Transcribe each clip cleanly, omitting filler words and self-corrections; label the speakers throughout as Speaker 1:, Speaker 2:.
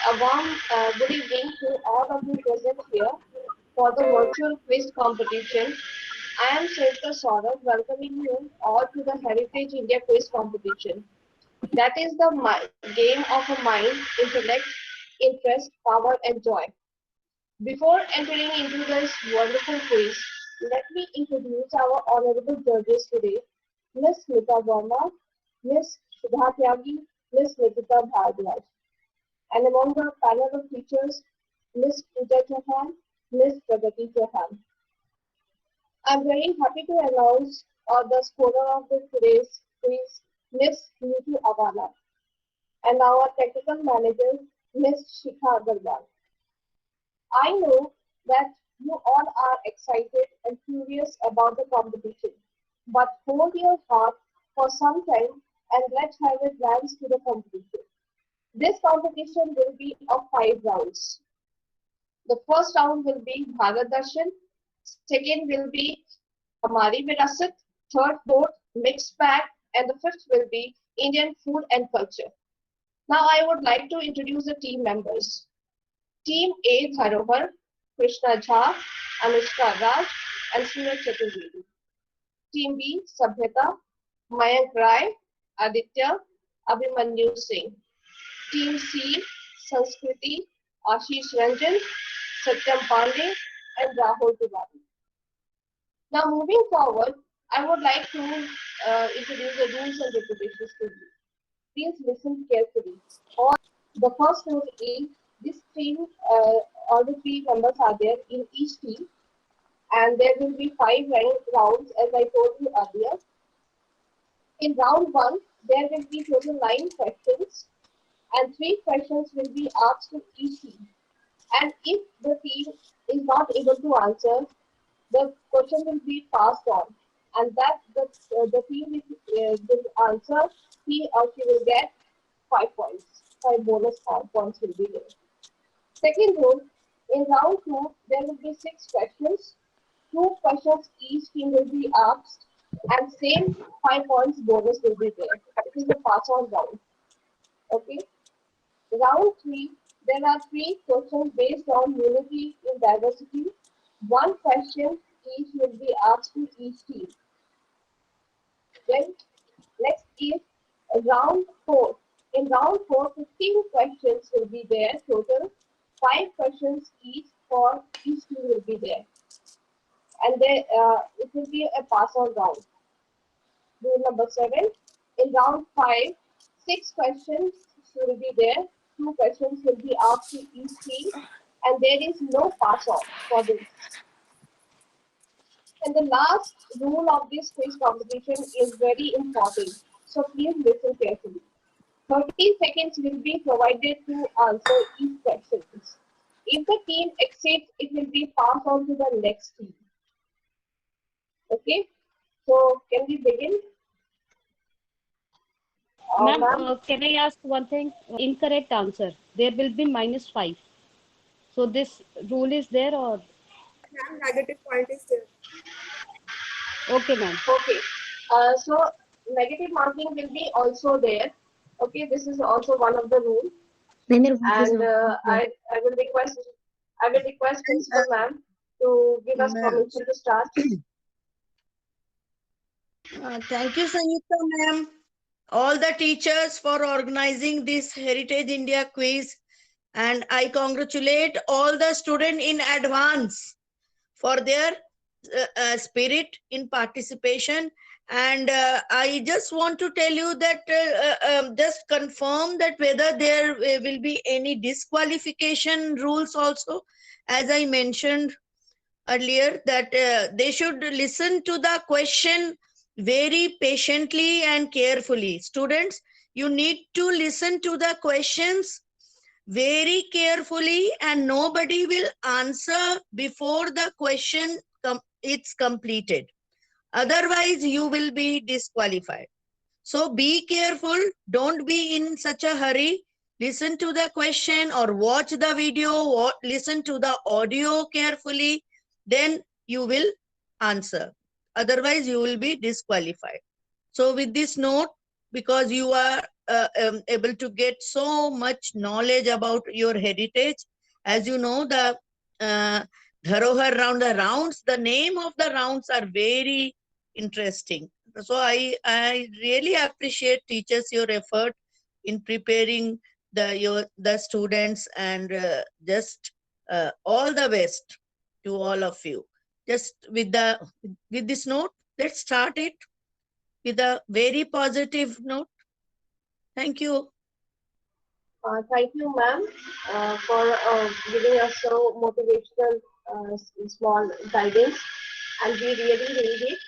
Speaker 1: A warm good evening to all of you present here for the virtual quiz competition. I am Srita Saurabh welcoming you all to the Heritage India Quiz Competition. That is the game of a mind, intellect, interest, power and joy. Before entering into this wonderful quiz, let me introduce our honorable judges today, Ms. Smita Verma, Ms. Shubha Tyagi, Ms. Nikita Bhardwaj. And among the panel of teachers, Ms. Pooja Chauhan, Ms. Pragati Chauhan. I'm very happy to announce the scorer of today's quiz, Ms. Neetu Avala, and our technical manager, Ms. Shikha Agarwal. I know that you all are excited and curious about the competition, but hold your heart for some time and let's have a glance to the competition. This competition will be of 5 rounds. The first round will be Bharat Darshan, second will be Hamari Virasat, third fourth mixed bag, and the fifth will be Indian food and culture. Now I would like to introduce the team members. Team A Dharohar, Krishna Jha, Anushka Raj, and Suraj Chaturvedi. Team B Sabhyata, Mayank Rai, Aditya, Abhimanyu Singh. Team C Sanskriti, Ashish Ranjan, Satyam Pandey, and Rahul Tiwari. Now moving forward, I would like to introduce the rules and regulations to you. Please listen carefully. The first rule is this team, all the 3 members are there in each team, and there will be 5 rounds as I told you earlier. In round 1, there will be total 9 questions, and 3 questions will be asked to each team. And if the team is not able to answer, the question will be passed on, and that the team will answer, he or she will get 5 points. 5 bonus points will be there. Second rule, in round 2, there will be 6 questions. 2 questions each team will be asked, and same 5 points bonus will be there. It is a pass-on round. Okay. Round 3, there are 3 questions based on unity in diversity. 1 question each will be asked to each team. Then next is round 4. In round 4, 15 questions will be there total. 5 questions each for each team will be there. And then it will be a pass-on round. Rule number 7. In round 5, 6 questions will be there. 2 questions will be asked to each team, and there is no pass-on for this. And the last rule of this quiz competition is very important. So please listen carefully. 30 seconds will be provided to answer each question. If the team exceeds, it will be passed on to the next team. Okay, so can we begin?
Speaker 2: Ma'am, can I ask one thing? Incorrect answer. There will be -5. So this rule is there or?
Speaker 3: Ma'am, negative point is there.
Speaker 2: Okay, ma'am.
Speaker 1: Okay, so negative marking will be also there. Okay, this is also one of the rules. And I will request Principal Ma'am to give us permission to start.
Speaker 4: Thank you, Sangeeta ma'am. All the teachers for organizing this Heritage India quiz, and I congratulate all the students in advance for their spirit in participation. And I just want to tell you that just confirm that whether there will be any disqualification rules also, as I mentioned earlier, that they should listen to the question very patiently and carefully. Students, you need to listen to the questions very carefully, and nobody will answer before the question it's completed. Otherwise, you will be disqualified. So be careful. Don't be in such a hurry. Listen to the question or watch the video, or listen to the audio carefully. Then you will answer. Otherwise, you will be disqualified. So with this note, because you are able to get so much knowledge about your heritage. As you know, the Dharohar round, the rounds, the name of the rounds are very interesting. So I really appreciate teachers, your effort in preparing the students, and just all the best to all of you. Just with this note, let's start it with a very positive note. Thank you.
Speaker 1: Thank you, ma'am, for giving us so motivational small guidance, and we really need it.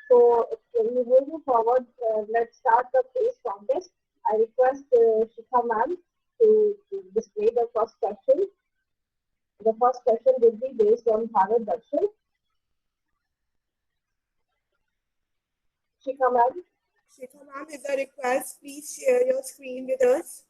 Speaker 1: So, moving forward, let's start the quiz contest. I request Shikha ma'am to display the first question. The first question will be based on Bharat Darshan. Shikha ma'am.
Speaker 3: Shikha ma'am, is a request. Please share your screen with us.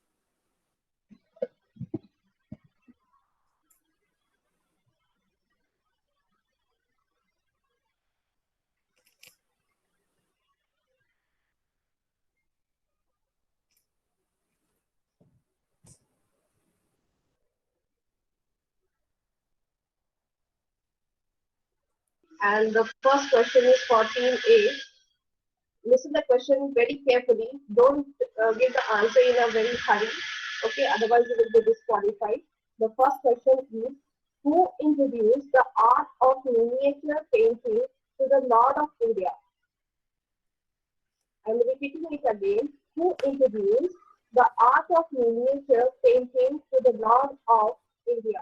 Speaker 1: And the first question is for team A. Listen the question very carefully. Don't give the answer in a very hurry. Okay, otherwise you will be disqualified. The first question is, who introduced the art of miniature painting to the Lord of India? I am repeating it again. Who introduced the art of miniature painting to the Lord of India?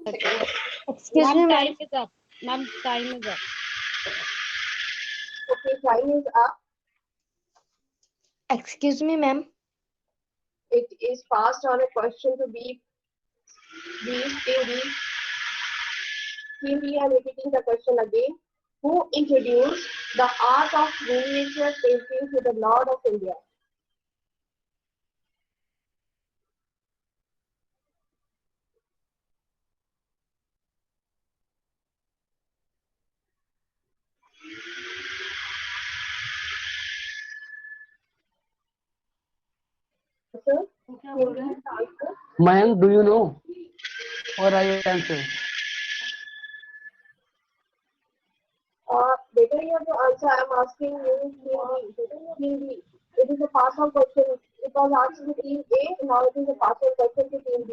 Speaker 5: Excuse me,
Speaker 2: Ma'am,
Speaker 5: ma'am.
Speaker 2: time is up. Ma'am, time is up.
Speaker 1: Okay, time is up.
Speaker 5: Excuse me, ma'am.
Speaker 1: It is passed on a question to be Team B, I am repeating the question again. Who introduced the art of miniature painting to the Lord of India? Sir, answer.
Speaker 6: Mayank, do you know? Or I answer?
Speaker 1: Better you have to answer. I am asking you, Team B. It is a pass-on question. It was asked to Team A, now it is a pass-on question to Team B.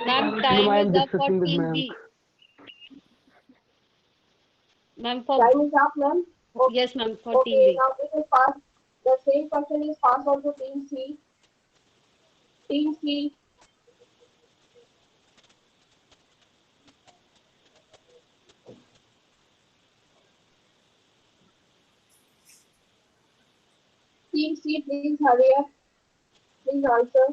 Speaker 2: Ma'am,
Speaker 6: No,
Speaker 2: time
Speaker 6: I am
Speaker 2: is up for
Speaker 6: discussing with
Speaker 2: team
Speaker 6: Mayank.
Speaker 2: B. Ma'am, for
Speaker 1: Time is up, ma'am.
Speaker 2: yes, ma'am, for team
Speaker 1: Okay,
Speaker 2: B.
Speaker 1: now it is passed. The same question is passed on to Team C. Team C. Team C, please hurry up. Please answer.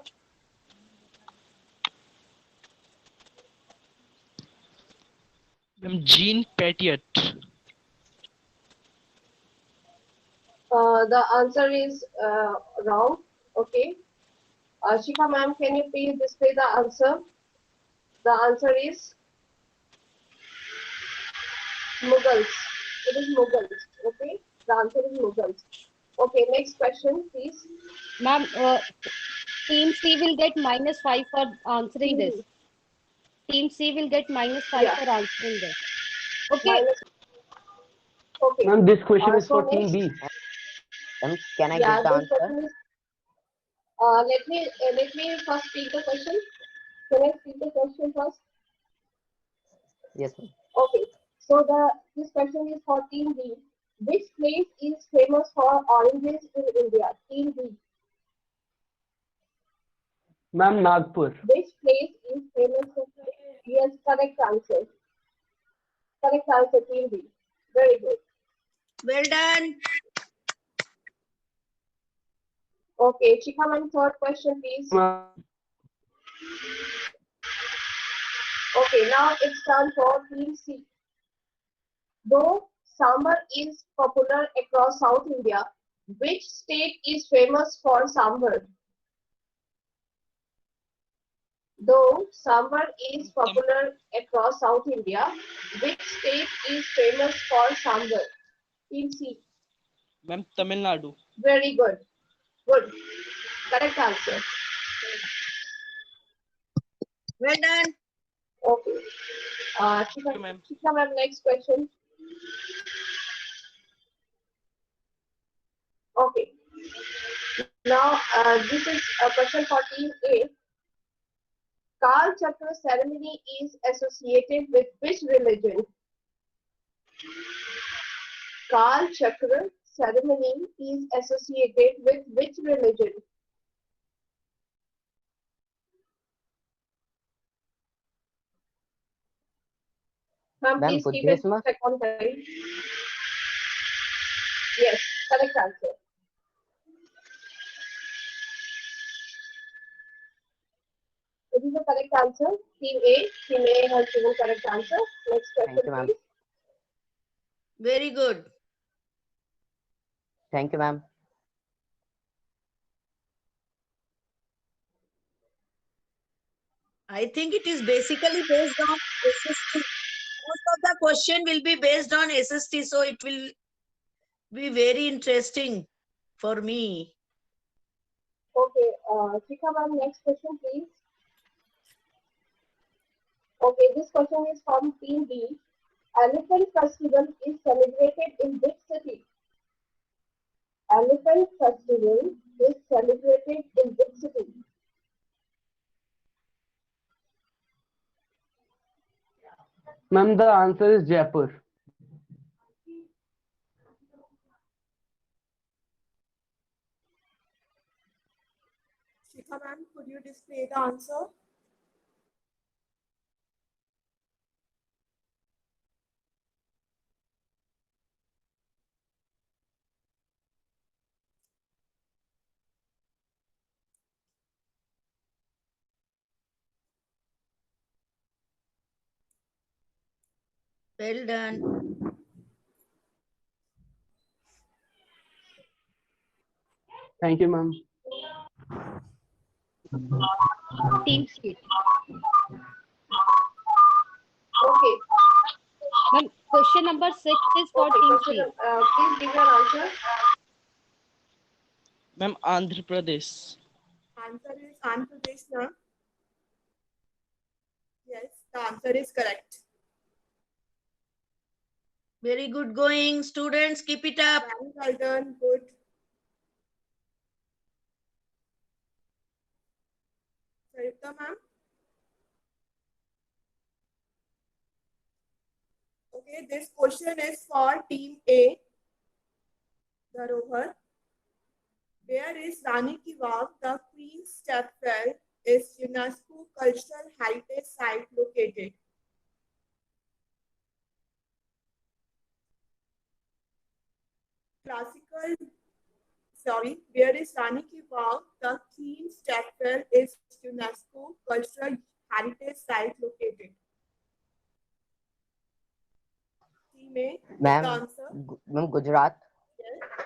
Speaker 7: Jean Patiot.
Speaker 1: The answer is wrong. Okay. Shikha ma'am, can you please display the answer? The answer is Mughals. It is Mughals. Okay. The answer is Mughals. Okay. Next question, please.
Speaker 2: Ma'am, team C will get -5 for answering this. Team C will get -5
Speaker 1: Yeah.
Speaker 2: for answering this. Okay.
Speaker 1: Minus. Okay.
Speaker 6: Ma'am, this question is
Speaker 1: so
Speaker 6: for team
Speaker 1: next,
Speaker 6: B.
Speaker 8: Can I
Speaker 1: yeah,
Speaker 8: give the
Speaker 1: this
Speaker 8: answer?
Speaker 1: question is. Let me first speak the question. Can I speak the question first?
Speaker 8: Yes, ma'am.
Speaker 1: Okay. So this question is for Team B. Which place is famous for oranges in India? Team B.
Speaker 6: Ma'am, Nagpur.
Speaker 1: Which place is famous for? Yes, correct answer. Correct answer, Team B. Very good.
Speaker 4: Well done.
Speaker 1: Okay, Shikha, third question, please.
Speaker 6: Ma'am,
Speaker 1: Okay, now it's time for Team C. Though sambar is popular across South India, which state is famous for sambar? Though sambar is popular across South India, which state is famous for sambar? Team C.
Speaker 5: Ma'am, Tamil Nadu.
Speaker 1: Very good. Good. Correct answer.
Speaker 4: Well done.
Speaker 1: Okay.
Speaker 5: Thank you, ma'am.
Speaker 1: Shikha ma'am, next question. Okay. Now, this is a question for team A. Kal Chakra ceremony is associated with which religion? Kal Chakra ceremony is associated with which religion? Ma'am,
Speaker 8: Ma'am,
Speaker 1: please keep it
Speaker 8: Buddhism.
Speaker 1: second time. Yes, correct answer. It is the correct answer. Team A has given correct answer. Next question,
Speaker 8: Thank you, ma'am.
Speaker 1: please.
Speaker 4: Very good.
Speaker 8: Thank you, ma'am.
Speaker 4: I think it is basically based on SST. Most of the question will be based on SST, so it will be very interesting for me.
Speaker 1: Okay, Shikha ma'am, next question, please. Okay, this question is from Team B. Elephant Festival is celebrated in which city? Elephant Festival is celebrated in which city?
Speaker 6: Ma'am, the answer is Jaipur.
Speaker 3: Shikha ma'am, could you display the answer?
Speaker 4: Well done.
Speaker 6: Thank you, ma'am.
Speaker 2: Team C.
Speaker 1: Okay,
Speaker 2: Ma'am, question number 6 is for
Speaker 1: okay,
Speaker 2: Team
Speaker 1: question,
Speaker 2: C.
Speaker 1: please give your answer.
Speaker 5: Ma'am, Andhra Pradesh.
Speaker 3: Answer is Andhra Pradesh, ma'am. Yes, the answer is correct.
Speaker 4: Very good going. Students, keep it up.
Speaker 3: Very well done. Good. Sarita ma'am. Okay, this question is for Team A. Dharohar. Where is Rani Ki Vav, the Queen's Chapel, is UNESCO Cultural Heritage Site located? Where is Rani Ki Vav, the Queen's Chapel, is UNESCO Cultural Heritage Site located? Team A, the
Speaker 8: Ma'am,
Speaker 3: answer.
Speaker 8: ma'am, Gujarat.
Speaker 3: Yes.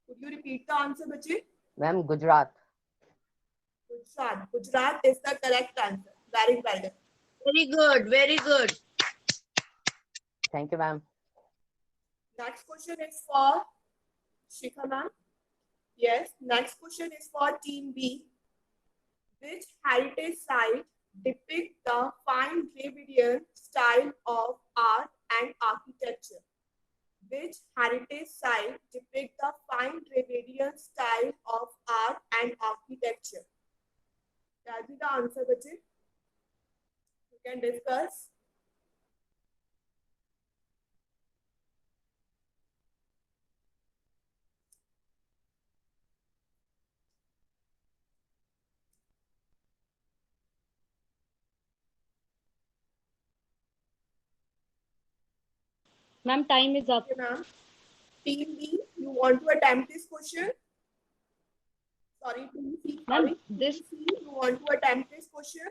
Speaker 3: Could you repeat the answer, Bachi?
Speaker 8: Ma'am, Gujarat.
Speaker 3: Gujarat. Gujarat is the correct answer. Very well done.
Speaker 4: Very good. Very good.
Speaker 8: Thank you, ma'am.
Speaker 3: Next question is for Shikha ma'am. Yes, next question is for Team B. Which heritage site depict the fine Dravidian style of art and architecture? Which heritage site depict the fine Dravidian style of art and architecture? That is the answer, Bachi. You can discuss.
Speaker 2: Ma'am, time is up.
Speaker 3: Okay, ma'am. Team B, you want to attempt this question? Sorry, Team C.
Speaker 2: Ma'am,
Speaker 3: Sorry,
Speaker 2: this
Speaker 3: Team C, you want to attempt this question?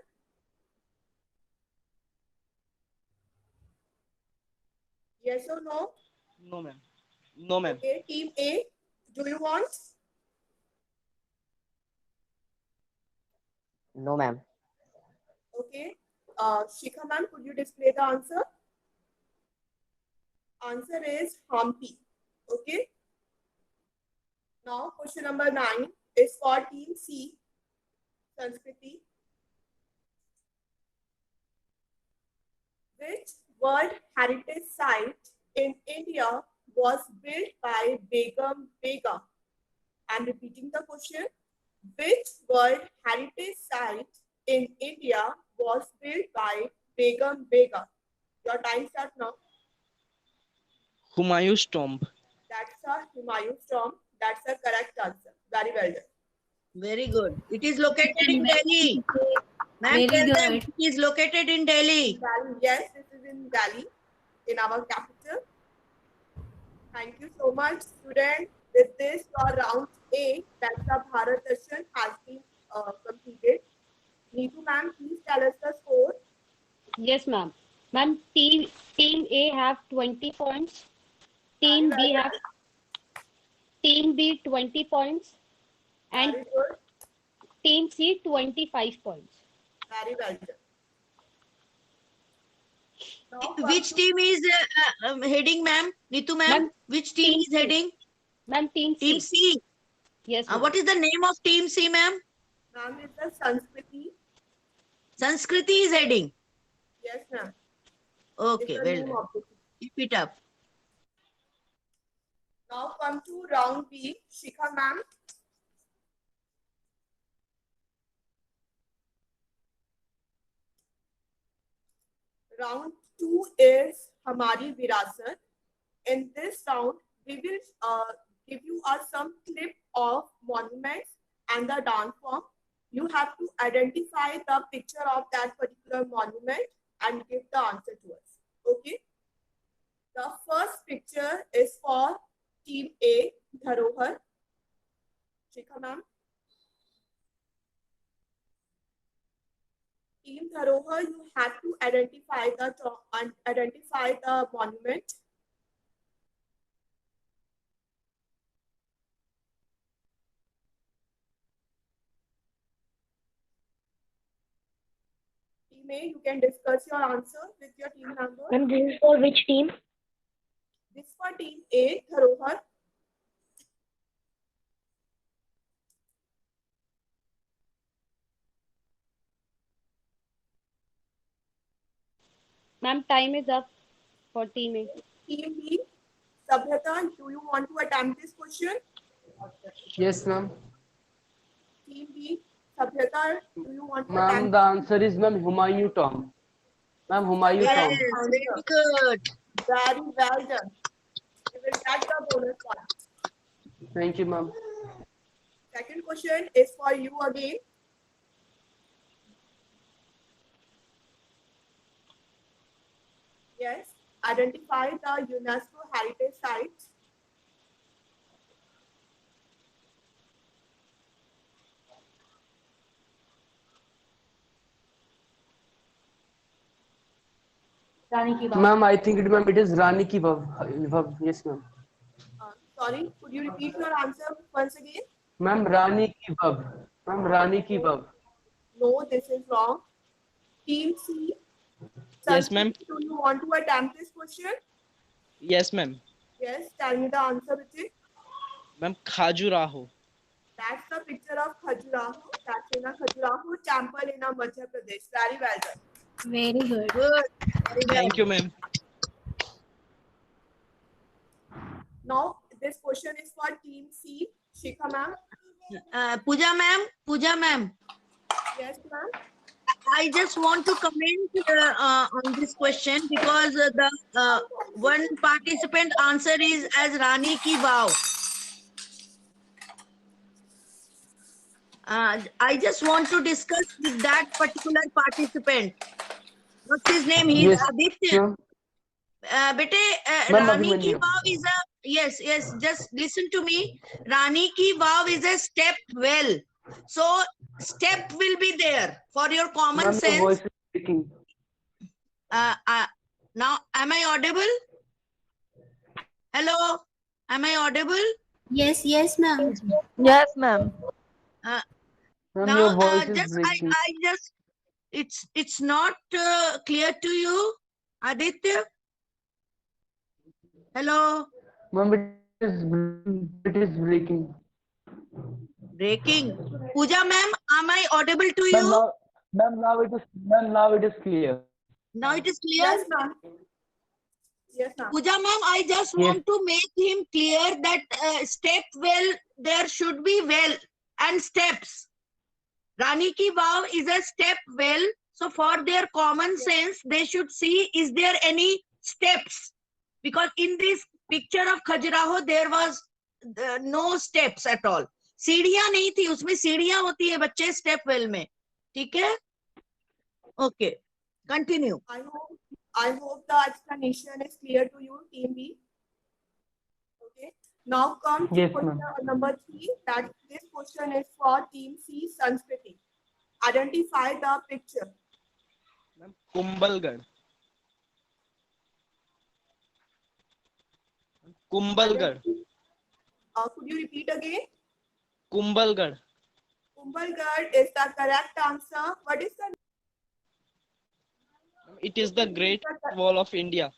Speaker 3: Yes or no?
Speaker 5: No, ma'am. No, ma'am.
Speaker 3: Okay, Team A, do you want?
Speaker 8: No, ma'am.
Speaker 3: Okay. Shikha ma'am, could you display the answer? Answer is Hampi. Okay. Now question number 9 is for team C, Sanskriti. Which World Heritage Site in India was built by Begum Bega? I'm repeating the question. Which World Heritage Site in India was built by Begum Bega? Your time starts now.
Speaker 5: Humayun's tomb.
Speaker 3: That's a Humayun's tomb. That's a correct answer. Very well done.
Speaker 4: Very good. It is located in Delhi. Ma'am,
Speaker 7: Very
Speaker 4: tell them
Speaker 7: good.
Speaker 4: it is located in Delhi.
Speaker 3: Delhi. Yes, this is in Delhi, in our capital. Thank you so much, students. With this, your round 8, that's the Bharat Darshan, has been completed. Neetu ma'am, please tell us the score.
Speaker 2: Yes, ma'am. Ma'am, team A have 20 points. Team B have Team B 20 points, and
Speaker 3: Very good.
Speaker 2: Team C 25 points.
Speaker 3: Very well done. Now,
Speaker 4: Which team is heading, ma'am? Neetu ma'am,
Speaker 2: Ma'am,
Speaker 4: which team
Speaker 2: Team
Speaker 4: is
Speaker 2: C.
Speaker 4: heading?
Speaker 2: Ma'am, Team C.
Speaker 4: Team C.
Speaker 2: Yes, ma'am.
Speaker 4: What is the name of team C, ma'am?
Speaker 3: ma'am is the Sanskriti.
Speaker 4: Sanskriti is heading.
Speaker 3: Yes, ma'am.
Speaker 4: Okay,
Speaker 3: It's the
Speaker 4: well
Speaker 3: name
Speaker 4: done.
Speaker 3: of the team.
Speaker 4: Keep it up.
Speaker 3: Now come to round B. Shikha ma'am. Round 2 is Hamari Virasat. In this round, we will give you some clip of monuments and the dance form. You have to identify the picture of that particular monument and give the answer to us. Okay. The first picture is for Team A, Dharohar. Shikha ma'am. Team Dharohar, you have to identify the monument. Team A, you can discuss your answer with your team member.
Speaker 7: Ma'am, this is for which team?
Speaker 3: This for Team A, Dharohar.
Speaker 2: Ma'am, time is up for Team A.
Speaker 3: Team B, Sabhyata, do you want to attempt this question?
Speaker 6: Yes, ma'am.
Speaker 3: Team B, Sabhyata, do you want to
Speaker 6: Ma'am,
Speaker 3: attempt?
Speaker 6: the answer is ma'am Humayun tomb. Ma'am, Humayun
Speaker 4: Yes,
Speaker 6: tomb.
Speaker 4: very good.
Speaker 3: Very well done. You will get the bonus point.
Speaker 6: Thank you, ma'am.
Speaker 3: Second question is for you again. Yes, identify the UNESCO heritage sites.
Speaker 6: Ma'am, I think it is Rani Ki Vav. Yes, ma'am.
Speaker 3: Sorry, could you repeat your answer once again?
Speaker 6: Ma'am, Rani Ki Vav. Ma'am, Rani Ki Vav.
Speaker 3: No, this is wrong. Team C.
Speaker 5: Yes, ma'am.
Speaker 3: Do you want to attempt this question?
Speaker 5: Yes, ma'am.
Speaker 3: Yes, tell me the answer with it.
Speaker 5: Ma'am, Khajuraho.
Speaker 3: That's the picture of Khajuraho. That's in a Khajuraho temple in a Madhya Pradesh. Very well done.
Speaker 7: Very good.
Speaker 4: Good. Very well.
Speaker 5: Thank you, ma'am.
Speaker 3: Now, this question is for Team C. Shikha ma'am.
Speaker 4: Pooja ma'am,
Speaker 3: Yes, ma'am.
Speaker 4: I just want to comment on this question because the one participant answer is as Rani Ki Vav. I just want to discuss with that particular participant. What's his name? He is
Speaker 6: Yes,
Speaker 4: Aditya.
Speaker 6: ma'am.
Speaker 4: Bete,
Speaker 6: Ma'am,
Speaker 4: Rani Ki
Speaker 6: Abhimanyu.
Speaker 4: Vav is a, yes, just listen to me. Rani Ki Vav is a step well. So step will be there for your common
Speaker 6: Ma'am, your
Speaker 4: sense.
Speaker 6: voice is speaking.
Speaker 4: Now, am I audible? Hello, am I audible?
Speaker 7: Yes, yes, ma'am.
Speaker 9: Yes, ma'am.
Speaker 6: Ma'am,
Speaker 4: Now,
Speaker 6: your voice is
Speaker 4: just
Speaker 6: breaking.
Speaker 4: I just it's not clear to you, Aditya. Hello.
Speaker 6: Ma'am, it is breaking.
Speaker 4: Breaking. Pooja ma'am, am I audible to
Speaker 6: Ma'am,
Speaker 4: you?
Speaker 6: now it is clear.
Speaker 4: Now it is clear.
Speaker 3: Yes, ma'am. Yes, ma'am.
Speaker 4: Pooja ma'am, I just
Speaker 6: Yes.
Speaker 4: want to make him clear that step well, there should be well and steps. Rani Ki Vav is a step well. So for their common sense, they should see is there any steps? Because in this picture of Khajuraho, there was no steps at all. सीढ़ियां नहीं थी, उसमें सीढ़ियां होती है बच्चे step well में. ठीक है? Okay. Continue.
Speaker 3: I hope the explanation is clear to you, Team B. Okay. Now come to
Speaker 6: Yes,
Speaker 3: question
Speaker 6: ma'am.
Speaker 3: number 3. That this question is for Team C, Sanskriti. Identify the picture.
Speaker 5: Ma'am Kumbhalgarh. Kumbhalgarh.
Speaker 3: Could you repeat again?
Speaker 5: Kumbhalgarh.
Speaker 3: Kumbhalgarh is the correct answer. What is the
Speaker 5: It is the Great Wall of India.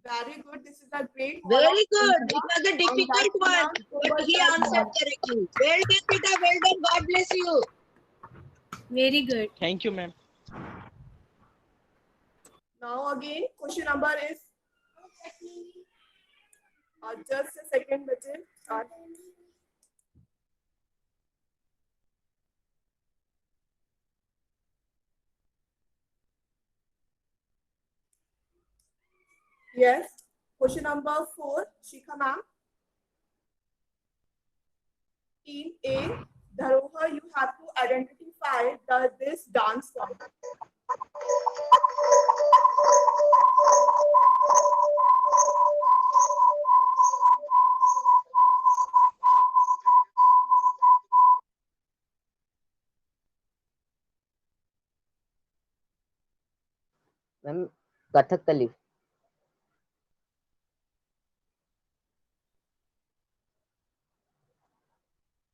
Speaker 3: very good? This is a great. Wall
Speaker 4: Very
Speaker 3: of
Speaker 4: good.
Speaker 3: India.
Speaker 4: It was a difficult
Speaker 3: And
Speaker 4: one,
Speaker 3: that's
Speaker 4: but he
Speaker 3: Kumbhalgarh
Speaker 4: answered
Speaker 3: Wall.
Speaker 4: correctly. Well done, Peter. Well done. God bless you.
Speaker 7: Very good.
Speaker 5: Thank you, ma'am.
Speaker 3: Now again, question number is. Just a second, बच्चे. Start. Yes. Question number 4, Shikha ma'am. Team A, Dharohar, you have to identify this dance form.
Speaker 8: Ma'am, Kathakali.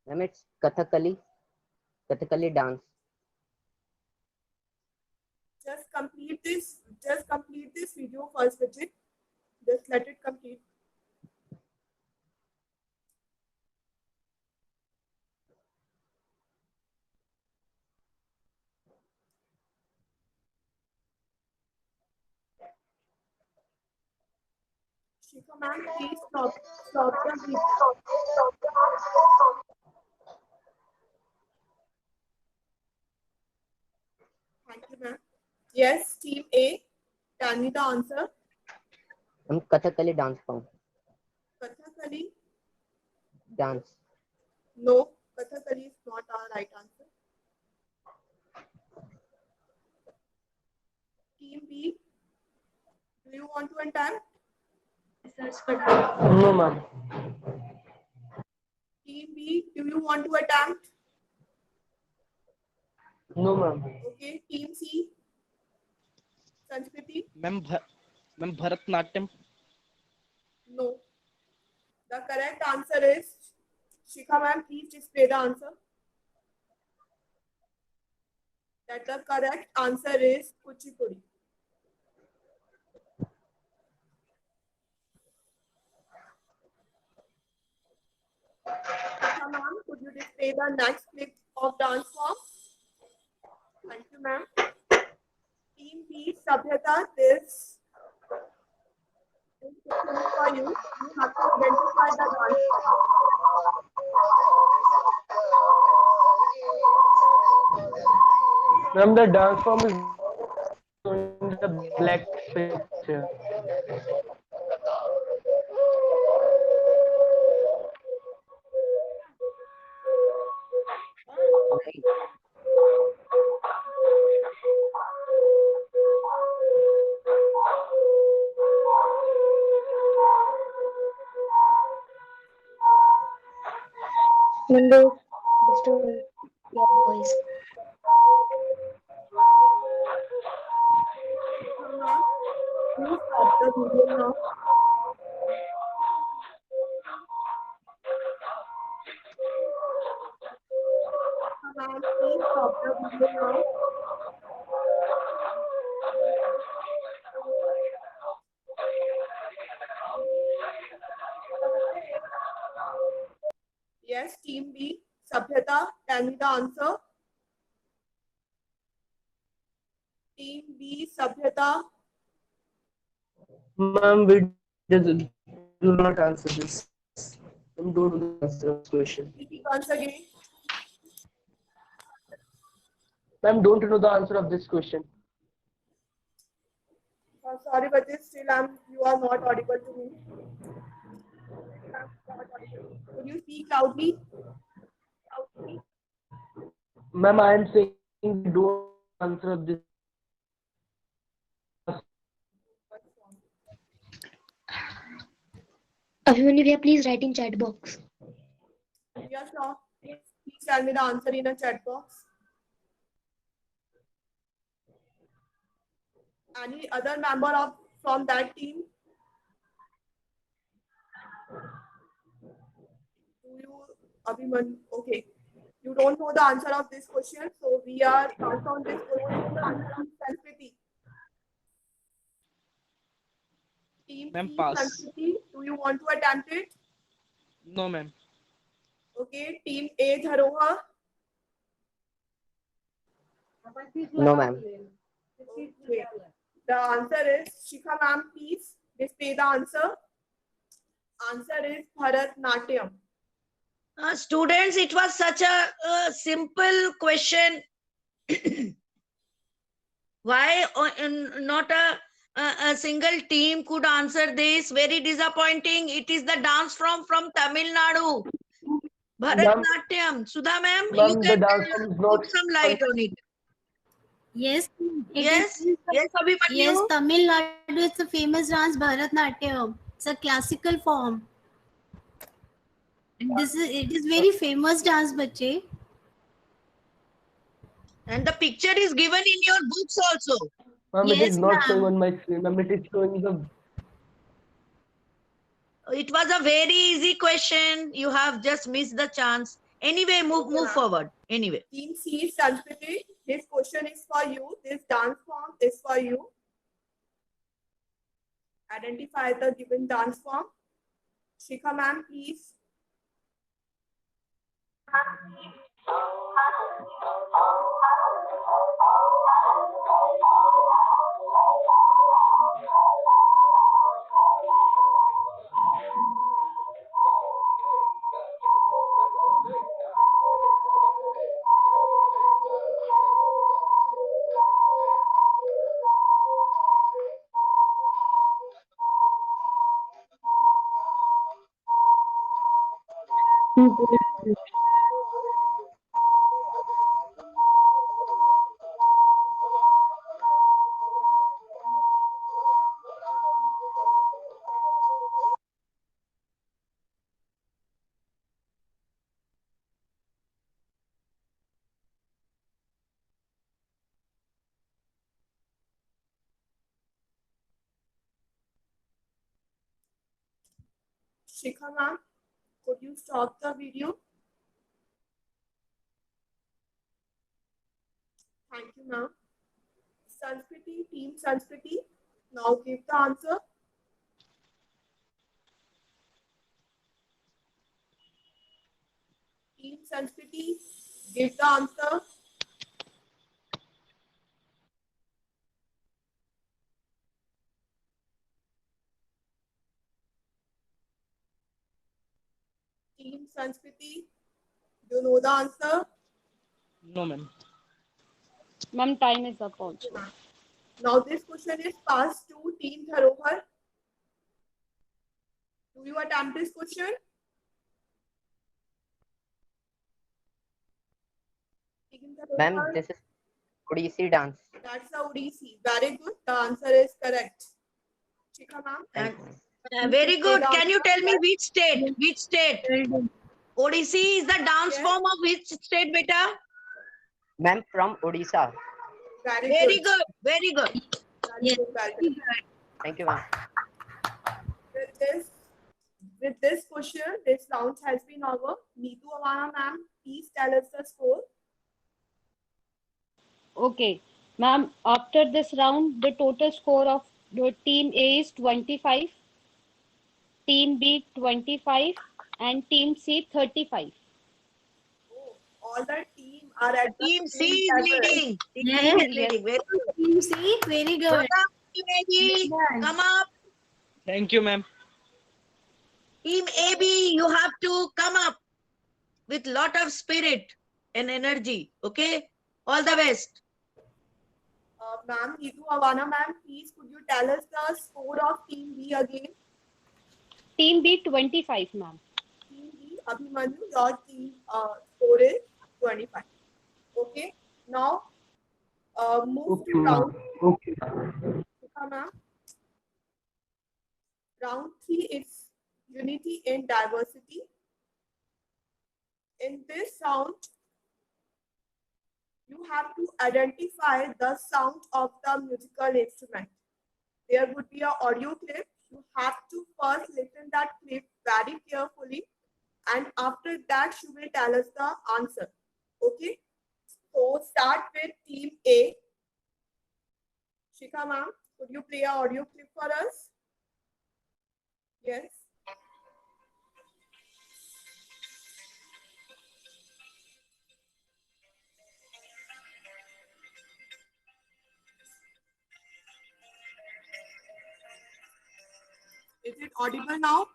Speaker 8: Ma'am, it's Kathakali. Kathakali dance.
Speaker 3: Just complete this video first, Vijay. Just let it complete. Shikha ma'am, please stop the video. Thank you, ma'am. Yes, team A, tell me the answer.
Speaker 8: Ma'am, Kathakali dance form.
Speaker 3: Kathakali.
Speaker 8: Dance.
Speaker 3: No, Kathakali is not our right answer. Team B, do you want to attempt?
Speaker 6: No, ma'am.
Speaker 3: Team B, do you want to attempt?
Speaker 6: No, ma'am.
Speaker 3: Okay, team C, Sanskriti?
Speaker 5: Ma'am Bharatanatyam.
Speaker 3: No. The correct answer is, Shikha ma'am, please display the answer. That the correct answer is Kuchipudi. Shikha ma'am, could you display the next clip of dance form? Thank you, ma'am. Team B, Sabhyata, this question is for you. You have to identify the dance form.
Speaker 6: Ma'am, the dance form is in the black picture.
Speaker 8: Right.
Speaker 7: Windows, destroy your voice.
Speaker 3: Please stop the video now. Ma'am, please stop the video now. Yes, team B. Sabhyata, tell me the answer. Team B, Sabhyata.
Speaker 6: Ma'am, we do not answer this. We don't know the answer of this question.
Speaker 3: Repeat once again.
Speaker 6: Ma'am, don't know the answer of this question.
Speaker 3: Sorry, but still you are not audible to me. Could you speak loudly?
Speaker 6: Ma'am, I am saying we don't answer of this.
Speaker 7: Abhimanyu, please write in chat box.
Speaker 3: Yes, sir. Please tell me the answer in a chat box. Any other member from that team? Do you, Abhimanyu? Okay. You don't know the answer of this question, so we are pass on this question. Sanskriti. Team
Speaker 5: Ma'am,
Speaker 3: C,
Speaker 5: pass.
Speaker 3: Sanskriti, do you want to attempt it?
Speaker 5: No, ma'am.
Speaker 3: Okay. Team A, Dharoha.
Speaker 8: No, ma'am.
Speaker 3: Okay. The answer is Shikha ma'am, please display the answer. Answer is Bharatnatyam.
Speaker 4: Students, it was such a simple question. Why not a single team could answer this? Very disappointing. It is the dance from Tamil Nadu. Bharatnatyam. Sudha ma'am, you
Speaker 6: Ma'am, the
Speaker 4: can
Speaker 6: dance form is
Speaker 4: put
Speaker 6: not.
Speaker 4: some light on it.
Speaker 7: Yes,
Speaker 4: Yes, yes, Abhimanyu.
Speaker 7: Yes, Tamil Nadu is a famous dance, Bharatnatyam. It's a classical form. And it is very famous dance, bache.
Speaker 4: And the picture is given in your books also.
Speaker 6: Ma'am, it
Speaker 7: Yes,
Speaker 6: is not showing
Speaker 7: ma'am.
Speaker 6: on my screen. Ma'am, it is showing the.
Speaker 4: It was a very easy question. You have just missed the chance. Anyway, move forward. Anyway.
Speaker 3: Team C, Sanskriti, this question is for you. This dance form is for you. Identify the given dance form. Shikha ma'am, please. Shikha ma'am, could you stop the video? Thank you, ma'am. Sanskriti, team Sanskriti, now give the answer. Team Sanskriti, give the answer. Team Sanskriti, do you know the answer?
Speaker 5: No, ma'am.
Speaker 2: Ma'am, time is up also.
Speaker 3: Now this question is passed to Team Dharohar. Do you attempt this question? Team
Speaker 8: Ma'am,
Speaker 3: Dharohar,
Speaker 8: this is Odissi dance.
Speaker 3: that's the Odissi. Very good. The answer is correct. Shikha ma'am.
Speaker 8: Thank you.
Speaker 4: Very good. Can you tell me which state? Which state? Odissi is the dance
Speaker 3: Yes.
Speaker 4: form of which state, beta?
Speaker 8: Ma'am, from Odisha.
Speaker 4: Very good. Very good.
Speaker 3: Very good. Very good.
Speaker 8: Thank you, ma'am.
Speaker 3: With this question, this round has been over. Neetu Awana ma'am, please tell us the score.
Speaker 2: Okay. Ma'am, after this round, the total score of the team A is 25, team B 25, and team C 35.
Speaker 3: all the team are at the
Speaker 4: Team C
Speaker 3: same
Speaker 4: is
Speaker 3: level.
Speaker 4: leading. Team C
Speaker 7: Yes,
Speaker 4: is leading. Very good.
Speaker 7: Team C, very good.
Speaker 4: Welcome, Team AB.
Speaker 7: Well done.
Speaker 4: Come up.
Speaker 5: Thank you, ma'am.
Speaker 4: Team AB, you have to come up with lot of spirit and energy. Okay? All the best.
Speaker 3: Ma'am, Neetu Awana ma'am, please could you tell us the score of Team B again?
Speaker 2: Team B 25, ma'am.
Speaker 3: Team B, Abhimanyu, your team score is 25. Okay. Now, move
Speaker 6: Okay,
Speaker 3: to
Speaker 6: ma'am.
Speaker 3: round.
Speaker 6: Okay.
Speaker 3: Shikha ma'am. Round 3 is unity in diversity. In this round, you have to identify the sound of the musical instrument. There would be an audio clip. You have to first listen that clip very carefully, and after that you will tell us the answer. Okay? So start with team A. Shikha ma'am, could you play an audio clip for us? Yes. Is it audible now?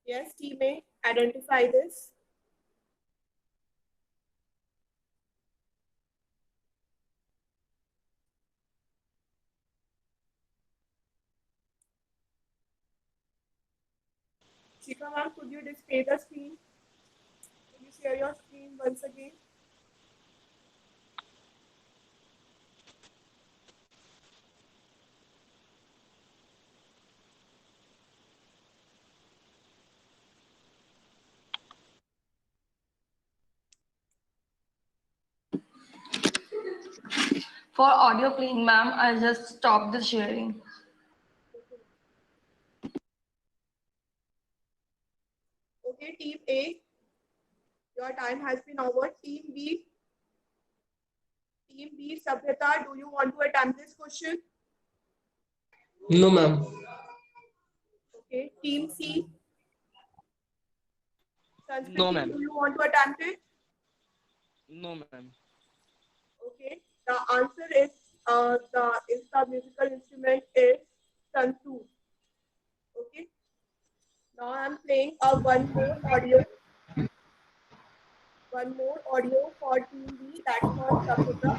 Speaker 3: Yes, team A, identify this. Shikha ma'am, could you display the screen? Could you share your screen once again?
Speaker 9: For audio playing, ma'am, I'll just stop the sharing.
Speaker 3: Okay, team A, your time has been over. Team B, Sabhyata, do you want to attempt this question?
Speaker 6: No, ma'am.
Speaker 3: Okay, team C,
Speaker 5: No,
Speaker 3: Sanskriti,
Speaker 5: ma'am.
Speaker 3: do you want to attempt it?
Speaker 5: No, ma'am.
Speaker 3: Okay, the answer is the musical instrument is santoor. Okay, now I'm playing one more audio for team B. That's for Sabhyata.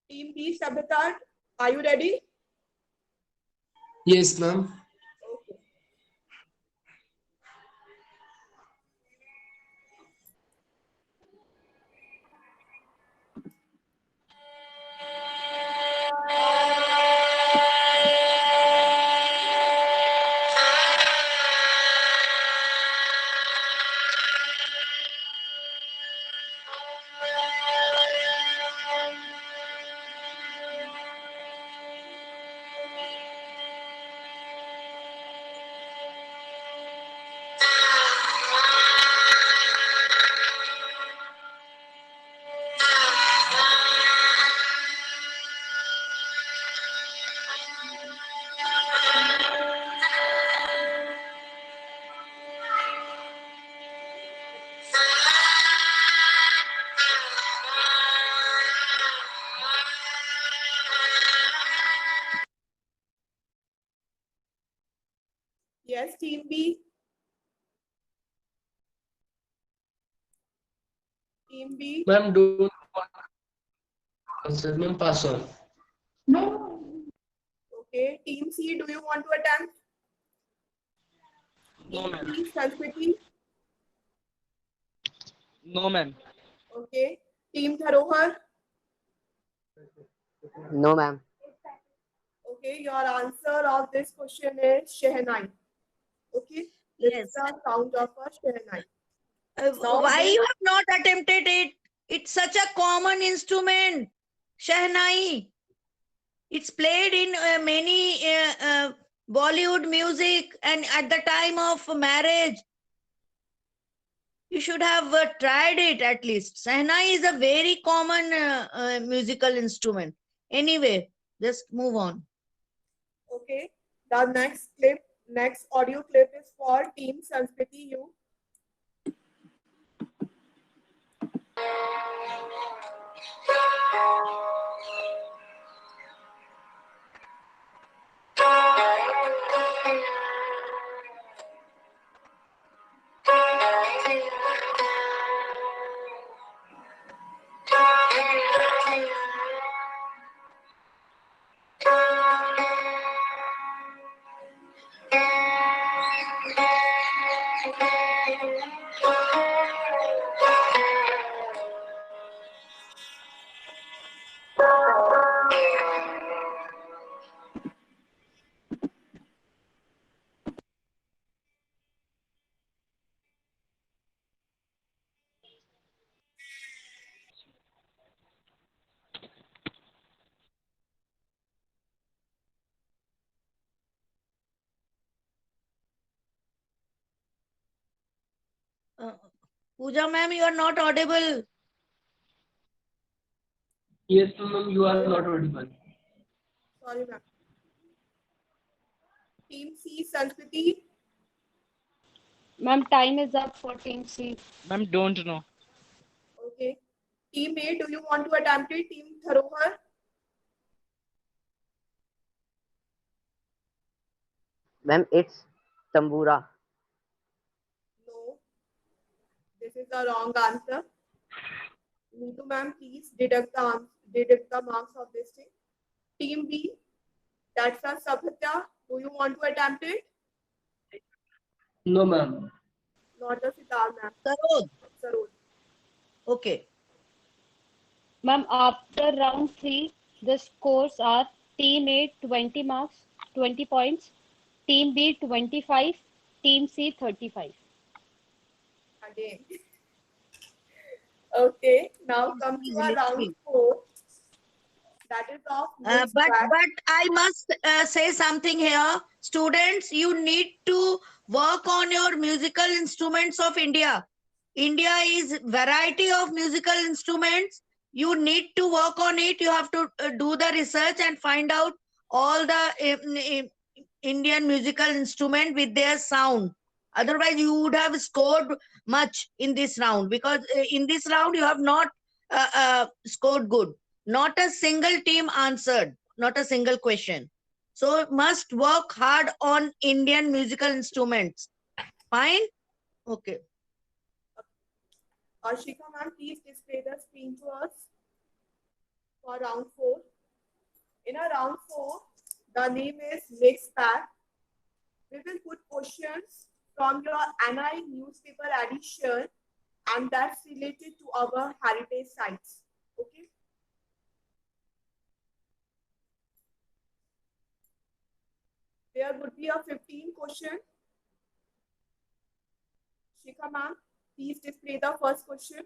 Speaker 3: Team B, Sabhyata, are you ready?
Speaker 6: Yes, ma'am.
Speaker 3: Okay. Team B.
Speaker 6: Ma'am, don't answer. Ma'am, pass on.
Speaker 3: Okay. Team C, do you want to attempt?
Speaker 5: No,
Speaker 3: Team
Speaker 5: ma'am.
Speaker 3: D, Sanskriti.
Speaker 5: No, ma'am.
Speaker 3: Okay. Team Dharohar.
Speaker 8: No, ma'am.
Speaker 3: Okay. Your answer of this question is Shehnai. Okay. This is
Speaker 4: Yes.
Speaker 3: the sound of a Shehnai. Now
Speaker 4: Why
Speaker 3: this-
Speaker 4: you have not attempted it? It's such a common instrument. Shahnai. It's played in many Bollywood music and at the time of marriage. You should have tried it at least. Shahnai is a very common musical instrument. Anyway, just move on.
Speaker 3: Okay. The next audio clip is for Team Sanskriti U.
Speaker 4: Pooja ma'am, you are not audible.
Speaker 6: Yes, ma'am, you are not audible.
Speaker 3: Sorry, ma'am. Team C, Sanskriti.
Speaker 2: Ma'am, time is up for Team C.
Speaker 5: Ma'am, don't know.
Speaker 3: Okay. Team A, do you want to attempt it? Team Dharohar.
Speaker 8: Ma'am, it's tambura.
Speaker 3: No. This is the wrong answer. Neetu ma'am, please deduct the marks of this thing. Team B, that's a Sabhatya. Do you want to attempt it?
Speaker 6: No, ma'am.
Speaker 3: Not the sitar, ma'am.
Speaker 4: Saroj.
Speaker 3: Saroj.
Speaker 4: Okay.
Speaker 2: Ma'am, after round 3, the scores are Team A 20 marks, 20 points, Team B 25, Team C 35.
Speaker 3: Again. Okay, now come to our
Speaker 4: Let's
Speaker 3: round
Speaker 4: see.
Speaker 3: 4. That is of mixed
Speaker 4: But
Speaker 3: bag.
Speaker 4: I must say something here. Students, you need to work on your musical instruments of India. India is variety of musical instruments. You need to work on it. You have to do the research and find out all the Indian musical instrument with their sound. Otherwise, you would have scored much in this round because in this round you have not scored good. Not a single team answered, not a single question. So must work hard on Indian musical instruments. Fine? Okay.
Speaker 3: Ashika ma'am, please display the screen to us for round 4. In a round 4, the name is mixed bag. We will put questions from your NI newspaper edition and that's related to our heritage sites. Okay. There would be a 15 question. Shikha ma'am, please display the first question.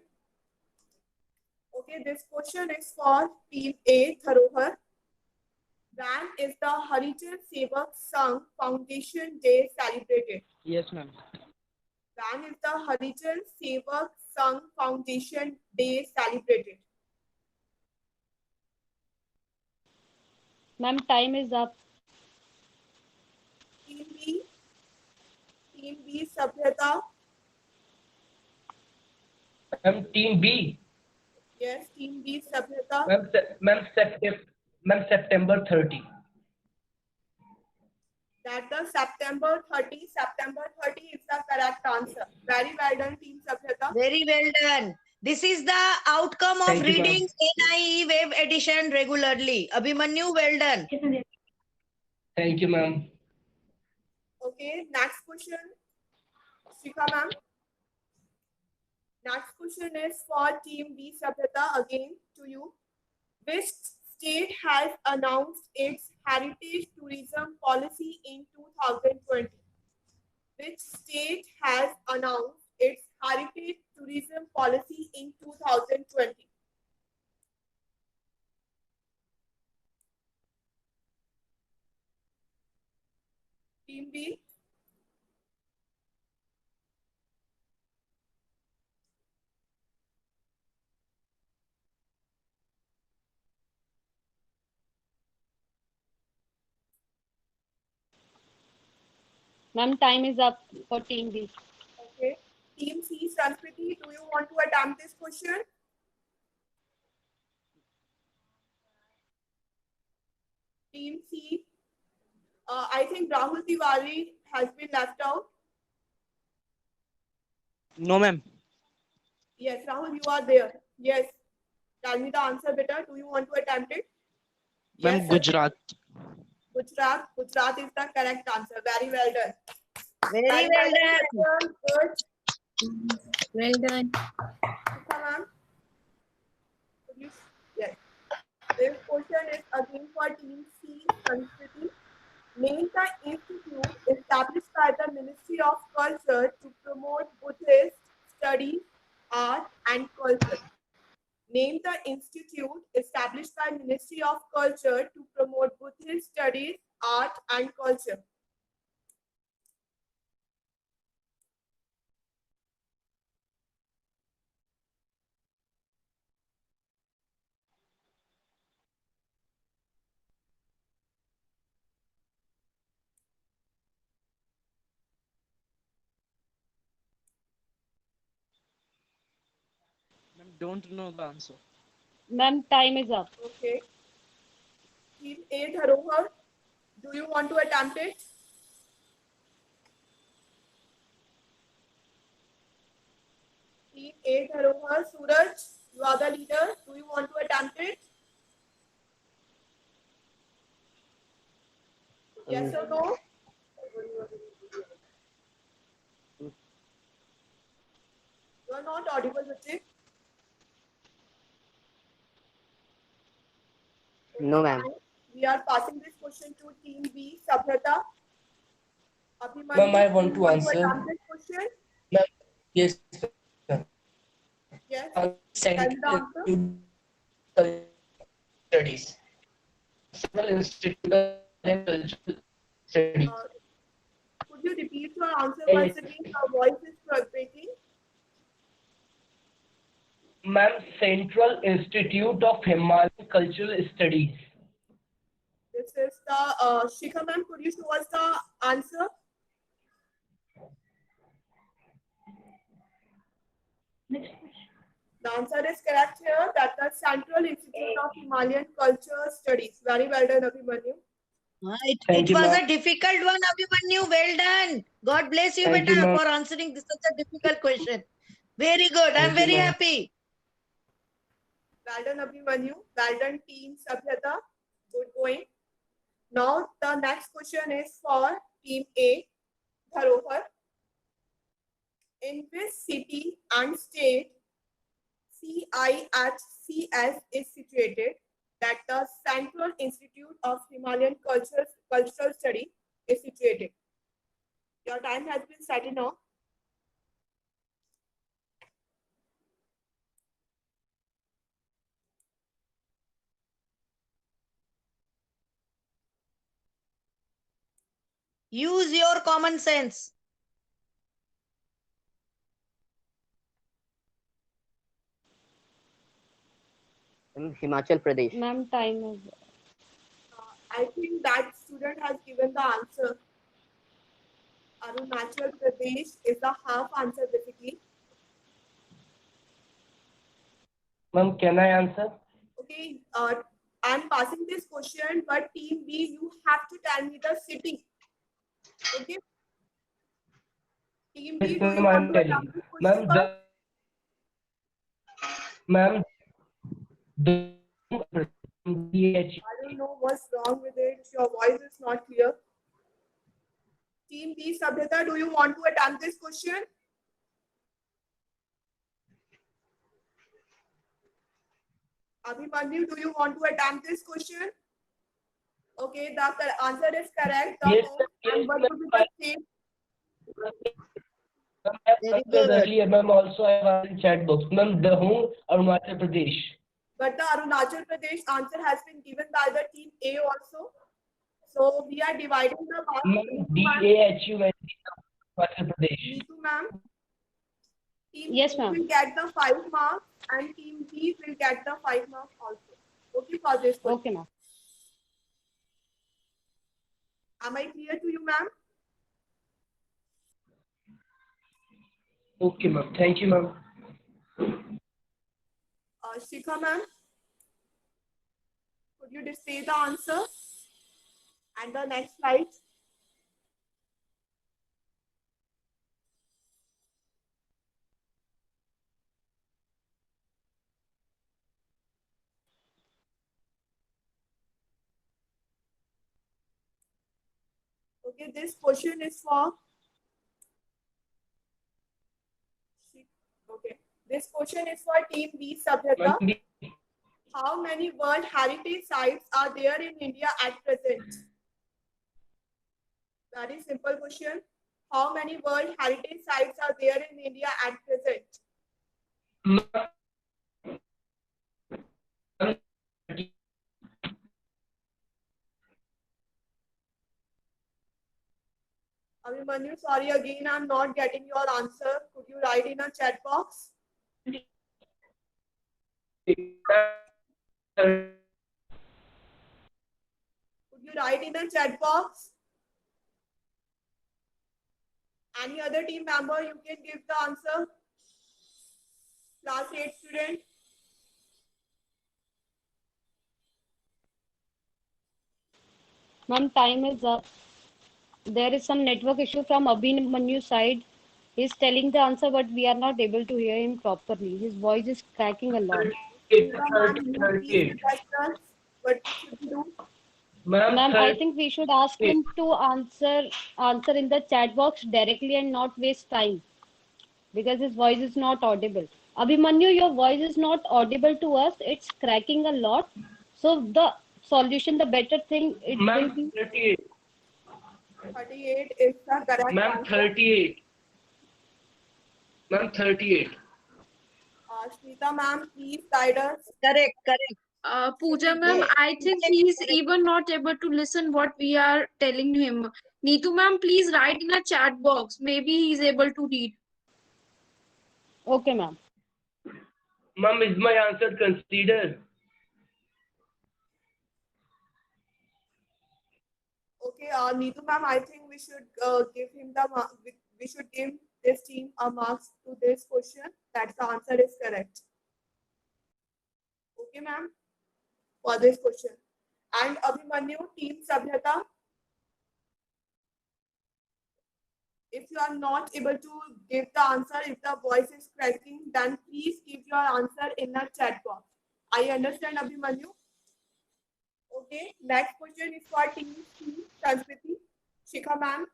Speaker 3: Okay, this question is for Team A, Dharohar. When is the Harijan Sevak Sangh Foundation Day celebrated?
Speaker 5: Yes, ma'am.
Speaker 3: When is the Harijan Sevak Sangh Foundation Day celebrated?
Speaker 2: Ma'am, time is up.
Speaker 3: Team B, Sabhyata.
Speaker 6: Ma'am, Team B.
Speaker 3: Yes, Team B, Sabhyata.
Speaker 6: Ma'am, September 30.
Speaker 3: That the September 30 is the correct answer. Very well done, Team Sabhyata.
Speaker 4: Very well done. This is the outcome of
Speaker 6: Thank you, ma'am.
Speaker 4: reading NIE Web Edition regularly. Abhimanyu, well done.
Speaker 6: Thank you, ma'am.
Speaker 3: Okay, next question. Shikha ma'am. Next question is for team B, Sabhyata, again to you. Which state has announced its heritage tourism policy in 2020? Which state has announced its heritage tourism policy in 2020? Team B.
Speaker 2: Ma'am, time is up for team B.
Speaker 3: Okay. Team C, Sanskriti, do you want to attempt this question? Team C, I think Rahul Tiwari has been left out.
Speaker 5: No, ma'am.
Speaker 3: Yes, Rahul, you are there. Yes. Tell me the answer better. Do you want to attempt it?
Speaker 5: Ma'am,
Speaker 3: Yes, sir.
Speaker 5: Gujarat.
Speaker 3: Gujarat. Gujarat is the correct answer. Very well done.
Speaker 4: Very well done.
Speaker 3: Good.
Speaker 7: Well done.
Speaker 3: Shikha ma'am. Could you? Yes. This question is again for team C, Sanskriti. Name the institute established by the Ministry of Culture to promote Buddhist studies, art, and culture. Name the institute established by Ministry of Culture to promote Buddhist studies, art, and culture.
Speaker 5: Ma'am, don't know the answer.
Speaker 2: Ma'am, time is up.
Speaker 3: Okay. Team A, Dharohar, do you want to attempt it? Team A, Dharohar, Suraj, you are the leader. Do you want to attempt it? Yes or no? You are not audible, Ruchik.
Speaker 8: No, ma'am.
Speaker 3: We are passing this question to team B, Sabhyata. Abhimanyu,
Speaker 6: Ma'am, I
Speaker 3: do
Speaker 6: want
Speaker 3: you
Speaker 6: to
Speaker 3: want
Speaker 6: answer.
Speaker 3: attempt this question?
Speaker 6: Ma'am, yes, ma'am.
Speaker 3: Yes.
Speaker 6: Central
Speaker 3: answer.
Speaker 6: Institute of Studies. Central Institute of Cultural Studies.
Speaker 3: Could you repeat your answer once again? Your voice is breaking.
Speaker 6: Ma'am, Central Institute of Himalayan Cultural Studies.
Speaker 3: This is the Shikha ma'am. Could you show us the answer? The answer is correct here. That the Central Institute of Himalayan Culture Studies. Very well done, Abhimanyu.
Speaker 4: It was a difficult one, Abhimanyu. Well done. God bless you,
Speaker 6: Thank you,
Speaker 4: beta,
Speaker 6: ma'am.
Speaker 4: for answering such a difficult question. Very good. I'm
Speaker 6: Thank you,
Speaker 4: very
Speaker 6: ma'am.
Speaker 4: happy.
Speaker 3: Well done, Abhimanyu. Well done, team Sabhyata. Good going. Now, the next question is for team A, Dharohar. In which city and state CIHCS is situated, that the Central Institute of Himalayan Cultural Study is situated? Your time has been started now.
Speaker 4: Use your common sense.
Speaker 8: In Himachal Pradesh.
Speaker 2: Ma'am, time is up.
Speaker 3: I think that student has given the answer. Arunachal Pradesh is the half answer basically.
Speaker 6: Ma'am, can I answer?
Speaker 3: Okay, I'm passing this question, but team B, you have to tell me the city. Okay. Team B,
Speaker 6: Yes,
Speaker 3: do you
Speaker 6: ma'am,
Speaker 3: want
Speaker 6: I'm
Speaker 3: to
Speaker 6: telling.
Speaker 3: attempt this question
Speaker 6: Ma'am,
Speaker 3: first?
Speaker 6: Ma'am, the DH.
Speaker 3: I don't know what's wrong with it. Your voice is not clear. Team B, Sabhyata, do you want to attempt this question? Abhimanyu, do you want to attempt this question? Okay, the answer is correct. The
Speaker 6: Yes,
Speaker 3: home
Speaker 6: yes,
Speaker 3: and what
Speaker 6: ma'am.
Speaker 3: would be the same?
Speaker 4: Very good.
Speaker 6: Earlier, ma'am, also I was in chat box. Ma'am, the home Arunachal Pradesh.
Speaker 3: But the Arunachal Pradesh answer has been given by the team A also. So we are dividing the marks.
Speaker 6: Ma'am, DAHU, Arunachal Pradesh.
Speaker 3: Neetu ma'am. Team
Speaker 2: Yes,
Speaker 3: A
Speaker 2: ma'am.
Speaker 3: will get the 5 marks and team B will get the 5 marks also. Okay, for this question.
Speaker 2: Okay, ma'am.
Speaker 3: Am I clear to you, ma'am?
Speaker 6: Okay, ma'am. Thank you, ma'am.
Speaker 3: Shikha ma'am, could you display the answer? And the next slide. Okay, this question is for. Okay, this question is for team B, Sabhyata.
Speaker 6: Ma'am,
Speaker 3: How many World Heritage Sites are there in India at present? Very simple question. How many World Heritage Sites are there in India at present? Abhimanyu, sorry again, I'm not getting your answer. Could you write in a chat box? Could you write in a chat box? Any other team member, you can give the answer. Class 8 student.
Speaker 2: Ma'am, time is up. There is some network issue from Abhimanyu side. He's telling the answer, but we are not able to hear him properly. His voice is cracking a lot.
Speaker 3: What should we do?
Speaker 2: Ma'am, I think we should ask him to answer in the chat box directly and not waste time because his voice is not audible. Abhimanyu, your voice is not audible to us. It's cracking a lot. So the solution, the better thing it will be.
Speaker 6: 38.
Speaker 3: 38 is the correct
Speaker 6: Ma'am,
Speaker 3: answer.
Speaker 6: 38. Ma'am, 38.
Speaker 3: Smita ma'am, please guide us.
Speaker 4: Correct, correct.
Speaker 10: Pooja ma'am, I think he is even not able to listen what we are telling him. Neetu ma'am, please write in a chat box. Maybe he is able to read.
Speaker 2: Okay, ma'am.
Speaker 6: Ma'am, is my answer considered?
Speaker 3: Okay, Neetu ma'am, I think we should give him the we should give this team a marks to this question. That the answer is correct. Okay, ma'am, for this question. And Abhimanyu, team Sabhyata, if you are not able to give the answer, if the voice is cracking, then please give your answer in the chat box. I understand, Abhimanyu. Okay, next question is for team C, Sanskriti. Shikha ma'am.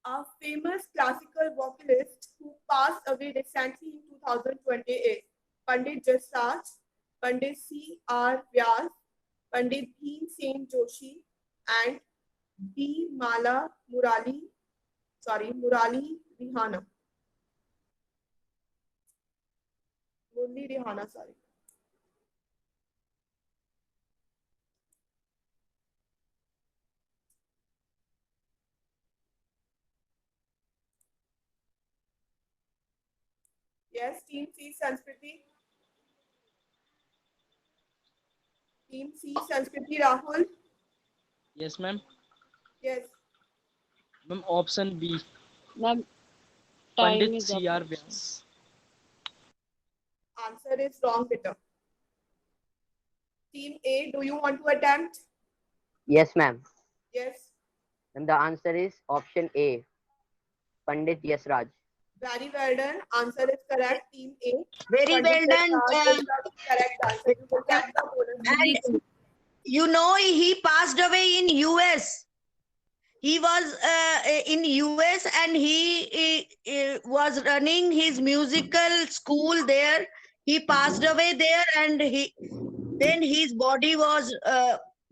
Speaker 3: A famous classical vocalist who passed away recently in 2020 is Pandit Jasraj, Pandit C.R. Vyas, Pandit Bhim Sen Joshi, and B. Murali Rihana. Murli Rihana, sorry. Yes, team C, Sanskriti. Team C, Sanskriti, Rahul.
Speaker 5: Yes, ma'am.
Speaker 3: Yes.
Speaker 5: Ma'am, option B.
Speaker 2: Ma'am, time
Speaker 5: Pandit
Speaker 2: is up.
Speaker 5: C.R. Vyas.
Speaker 3: Answer is wrong, Peter. Team A, do you want to attempt?
Speaker 8: Yes, ma'am.
Speaker 3: Yes.
Speaker 8: And the answer is option A, Pandit Yasraj.
Speaker 3: Very well done. Answer is correct. Team A.
Speaker 4: Very well done.
Speaker 3: Correct answer. You will get the bonus.
Speaker 4: And you know, he passed away in US. He was in US, and he was running his musical school there. He passed away there, and then his body was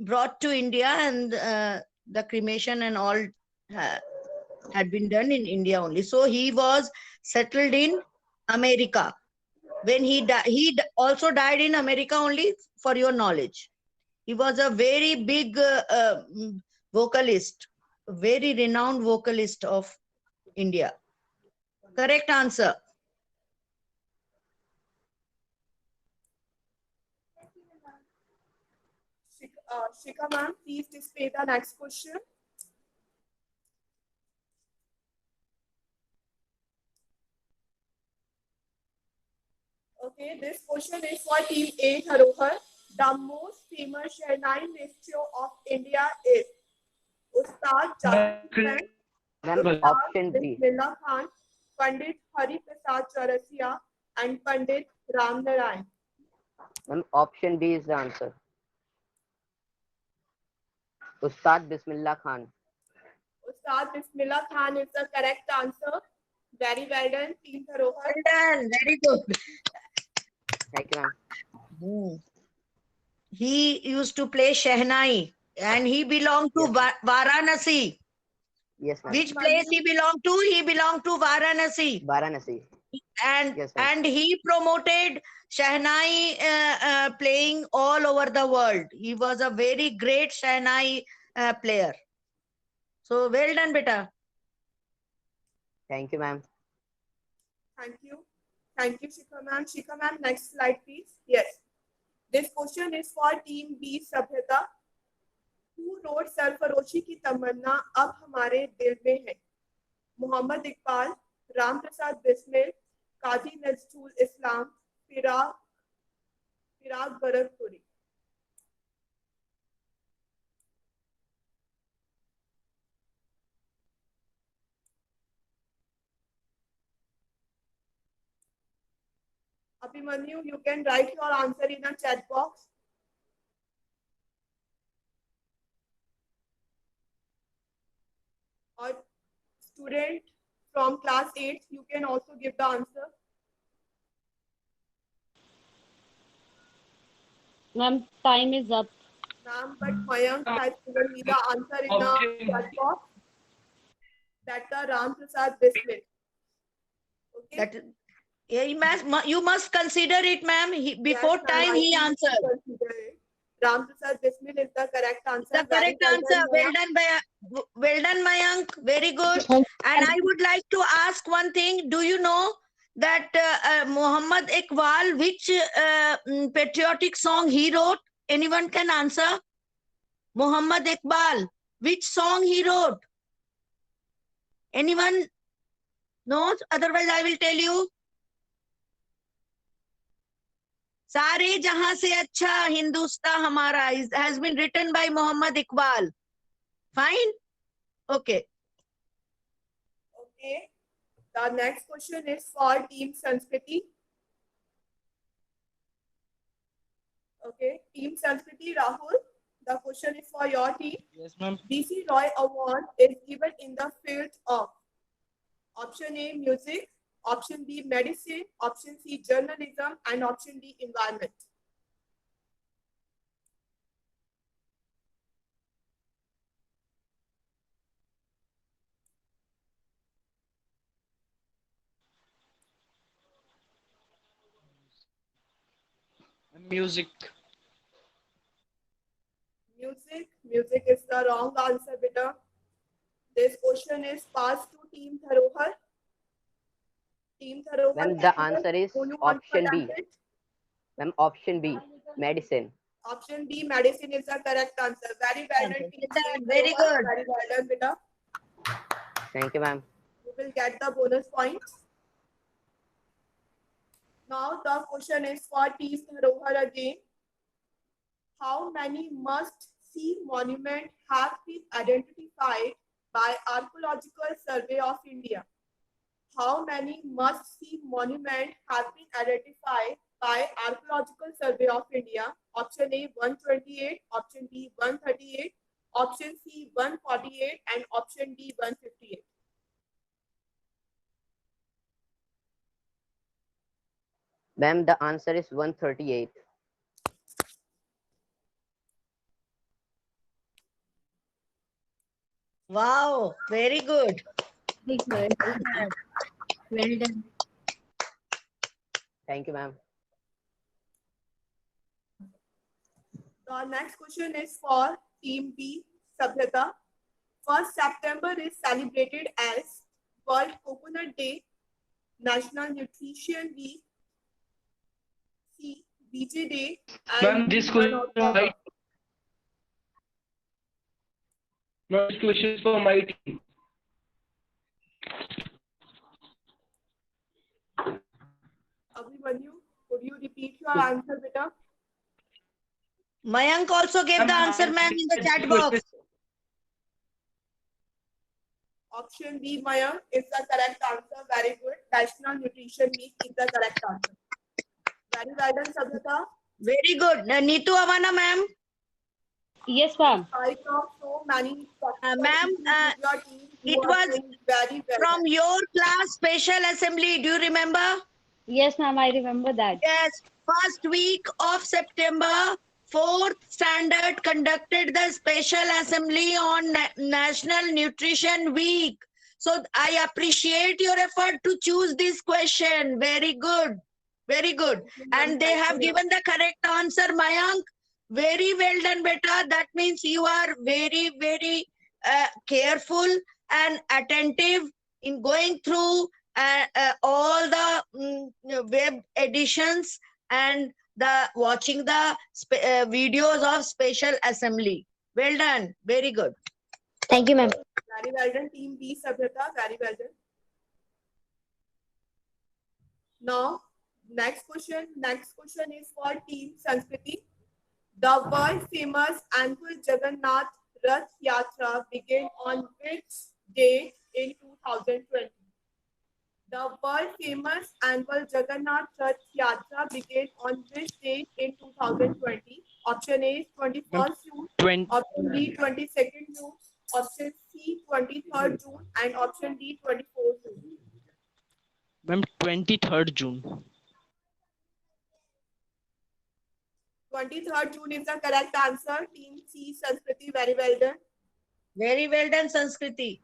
Speaker 4: brought to India, and the cremation and all had been done in India only. So he was settled in America. When he also died in America only, for your knowledge. He was a very big vocalist, very renowned vocalist of India. Correct answer.
Speaker 3: Shikha ma'am, please display the next question. Okay, this question is for Team A, Dharohar. The most famous Shehnai maestro of India is Ustad Jaswant,
Speaker 8: Option B.
Speaker 3: Bismillah Khan, Pandit Hari Prasad Chaurasia, and Pandit Ram Narayan.
Speaker 8: Ma'am, option B is the answer. Ustad Bismillah Khan.
Speaker 3: Ustad Bismillah Khan is the correct answer. Very well done, Team Dharohar.
Speaker 4: Well done. Very good.
Speaker 8: Thank you, ma'am.
Speaker 4: He used to play Shehnai, and he belonged to Varanasi.
Speaker 8: Yes, ma'am.
Speaker 4: Which place he belonged to? He belonged to Varanasi.
Speaker 8: Varanasi.
Speaker 4: And
Speaker 8: Yes, ma'am.
Speaker 4: and he promoted Shehnai playing all over the world. He was a very great Shehnai player. So well done, beta.
Speaker 8: Thank you, ma'am.
Speaker 3: Thank you. Thank you, Shikha ma'am. Shikha ma'am, next slide, please. Yes. This question is for Team B, Sabhyata. Who wrote सरफरोशी की तमन्ना अब हमारे दिल में है? मोहम्मद इकबाल, राम प्रसाद बिस्मिल, काजी नजरुल इस्लाम, फिराक बरकपुरी. Abhimanyu, you can write your answer in a chat box. Or student from class 8, you can also give the answer.
Speaker 2: Ma'am, time is up.
Speaker 3: Ma'am, but Mayank has given me the answer in the chat box. That's the Ram Prasad Bismil. Okay.
Speaker 4: That yeah, you must consider it, ma'am. Before
Speaker 3: Yes,
Speaker 4: time, he
Speaker 3: I
Speaker 4: answered.
Speaker 3: consider it. Ram Prasad Bismil is the correct answer.
Speaker 4: The correct answer. Well done, Mayank. Very good. And I would like to ask one thing. Do you know that Muhammad Iqbal, which patriotic song he wrote? Anyone can answer? Muhammad Iqbal, which song he wrote? Anyone knows? Otherwise, I will tell you. सारे जहां से अच्छा हिंदुस्तान हमारा has been written by Muhammad Iqbal. Fine? Okay.
Speaker 3: Okay. The next question is for Team Sanskriti. Okay. Team Sanskriti, Rahul. The question is for your team.
Speaker 5: Yes, ma'am.
Speaker 3: DC Roy Award is given in the field of option A, music, option B, medicine, option C, journalism, and option D, environment.
Speaker 5: Music.
Speaker 3: Music is the wrong answer, beta. This question is passed to Team Dharohar. Team Dharohar.
Speaker 8: Ma'am, the answer is option B. Ma'am, option B, medicine.
Speaker 3: Option B, medicine is the correct answer. Very well done, team.
Speaker 4: Very good.
Speaker 3: Very well done, beta.
Speaker 8: Thank you, ma'am.
Speaker 3: You will get the bonus points. Now the question is for Team Dharohar again. How many must-see monuments have been identified by Archaeological Survey of India? How many must-see monuments have been identified by Archaeological Survey of India? Option A 128, option B 138, option C 148, and option D 158.
Speaker 8: Ma'am, the answer is 138.
Speaker 4: Wow, very good.
Speaker 7: Very good. Well done.
Speaker 8: Thank you, ma'am.
Speaker 3: The next question is for Team B, Sabhyata. 1st September is celebrated as World Coconut Day, National Nutrition Week, C, BJ Day,
Speaker 6: Ma'am,
Speaker 3: and
Speaker 6: this
Speaker 3: one of
Speaker 6: question,
Speaker 3: the
Speaker 6: ma'am, this question is for my team.
Speaker 3: Abhimanyu, could you repeat your answer, beta?
Speaker 4: Mayank also gave the answer, ma'am, in the chat box.
Speaker 3: Option B, Mayank, is the correct answer. Very good. National Nutrition Week is the correct answer. Very well done, Sabhyata.
Speaker 4: Very good. Neetu Amana, ma'am.
Speaker 2: Yes, ma'am.
Speaker 3: I saw so many
Speaker 4: Ma'am,
Speaker 3: your team who
Speaker 4: it
Speaker 3: are
Speaker 4: was
Speaker 3: doing very well.
Speaker 4: from your class special assembly. Do you remember?
Speaker 2: Yes, ma'am, I remember that.
Speaker 4: Yes. First week of September, 4th standard conducted the special assembly on National Nutrition Week. So I appreciate your effort to choose this question. Very good. Very good. And they have given the correct answer, Mayank. Very well done, beta. That means you are very, very careful and attentive in going through all the web editions and the watching the videos of special assembly. Well done. Very good.
Speaker 7: Thank you, ma'am.
Speaker 3: Very well done, Team B, Sabhyata. Very well done. Now, next question is for Team Sanskriti. The world famous annual Jagannath Rath Yatra began on which date in 2020? The world famous annual Jagannath Rath Yatra began on which date in 2020? Option A 21st June, option B 22nd June, option C 23rd June, and option D 24th June.
Speaker 5: Ma'am, 23rd June.
Speaker 3: 23rd June is the correct answer. Team C, Sanskriti, very well done.
Speaker 4: Very well done, Sanskriti.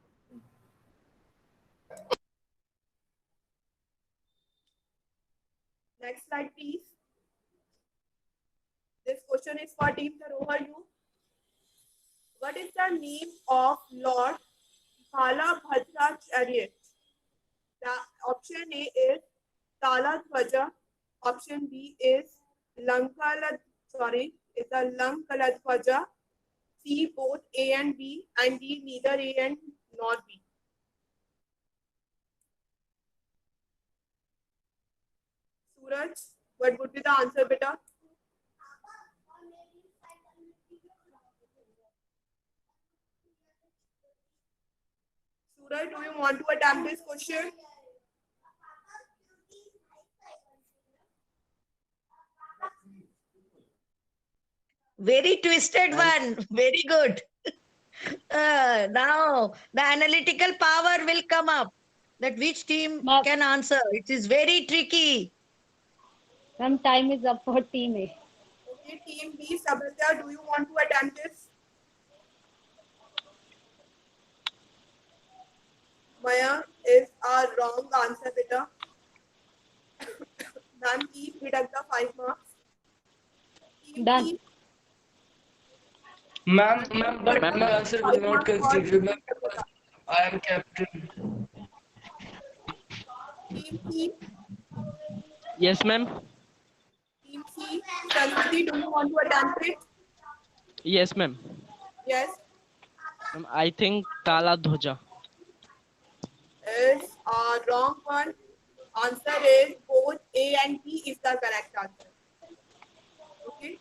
Speaker 3: Next slide, please. This question is for Team Dharohar U. What is the name of Lord Balabhadra chariot? The option A is Taladhwaja. Option B is Lankaladhwaja. C, both A and B, and D, neither A and nor B. Suraj, what would be the answer, beta? Suraj, do you want to attempt this question?
Speaker 4: Very twisted one. Very good. Now the analytical power will come up. That which team can answer. It is very tricky.
Speaker 2: Ma'am, time is up for Team A.
Speaker 3: Okay, Team B, Sabhyata, do you want to attempt this? Maya is a wrong answer, beta. Ma'am, keep deduct the 5 marks. Team
Speaker 2: Done.
Speaker 3: B,
Speaker 6: Ma'am, but my answer will not consider, ma'am. I am captain.
Speaker 3: Team C,
Speaker 5: Yes, ma'am.
Speaker 3: Team C, Sanskriti, do you want to attempt it?
Speaker 5: Yes, ma'am.
Speaker 3: Yes,
Speaker 5: Ma'am, I think Tala Dhwaja.
Speaker 3: is a wrong one. Answer is both A and B is the correct answer. Okay.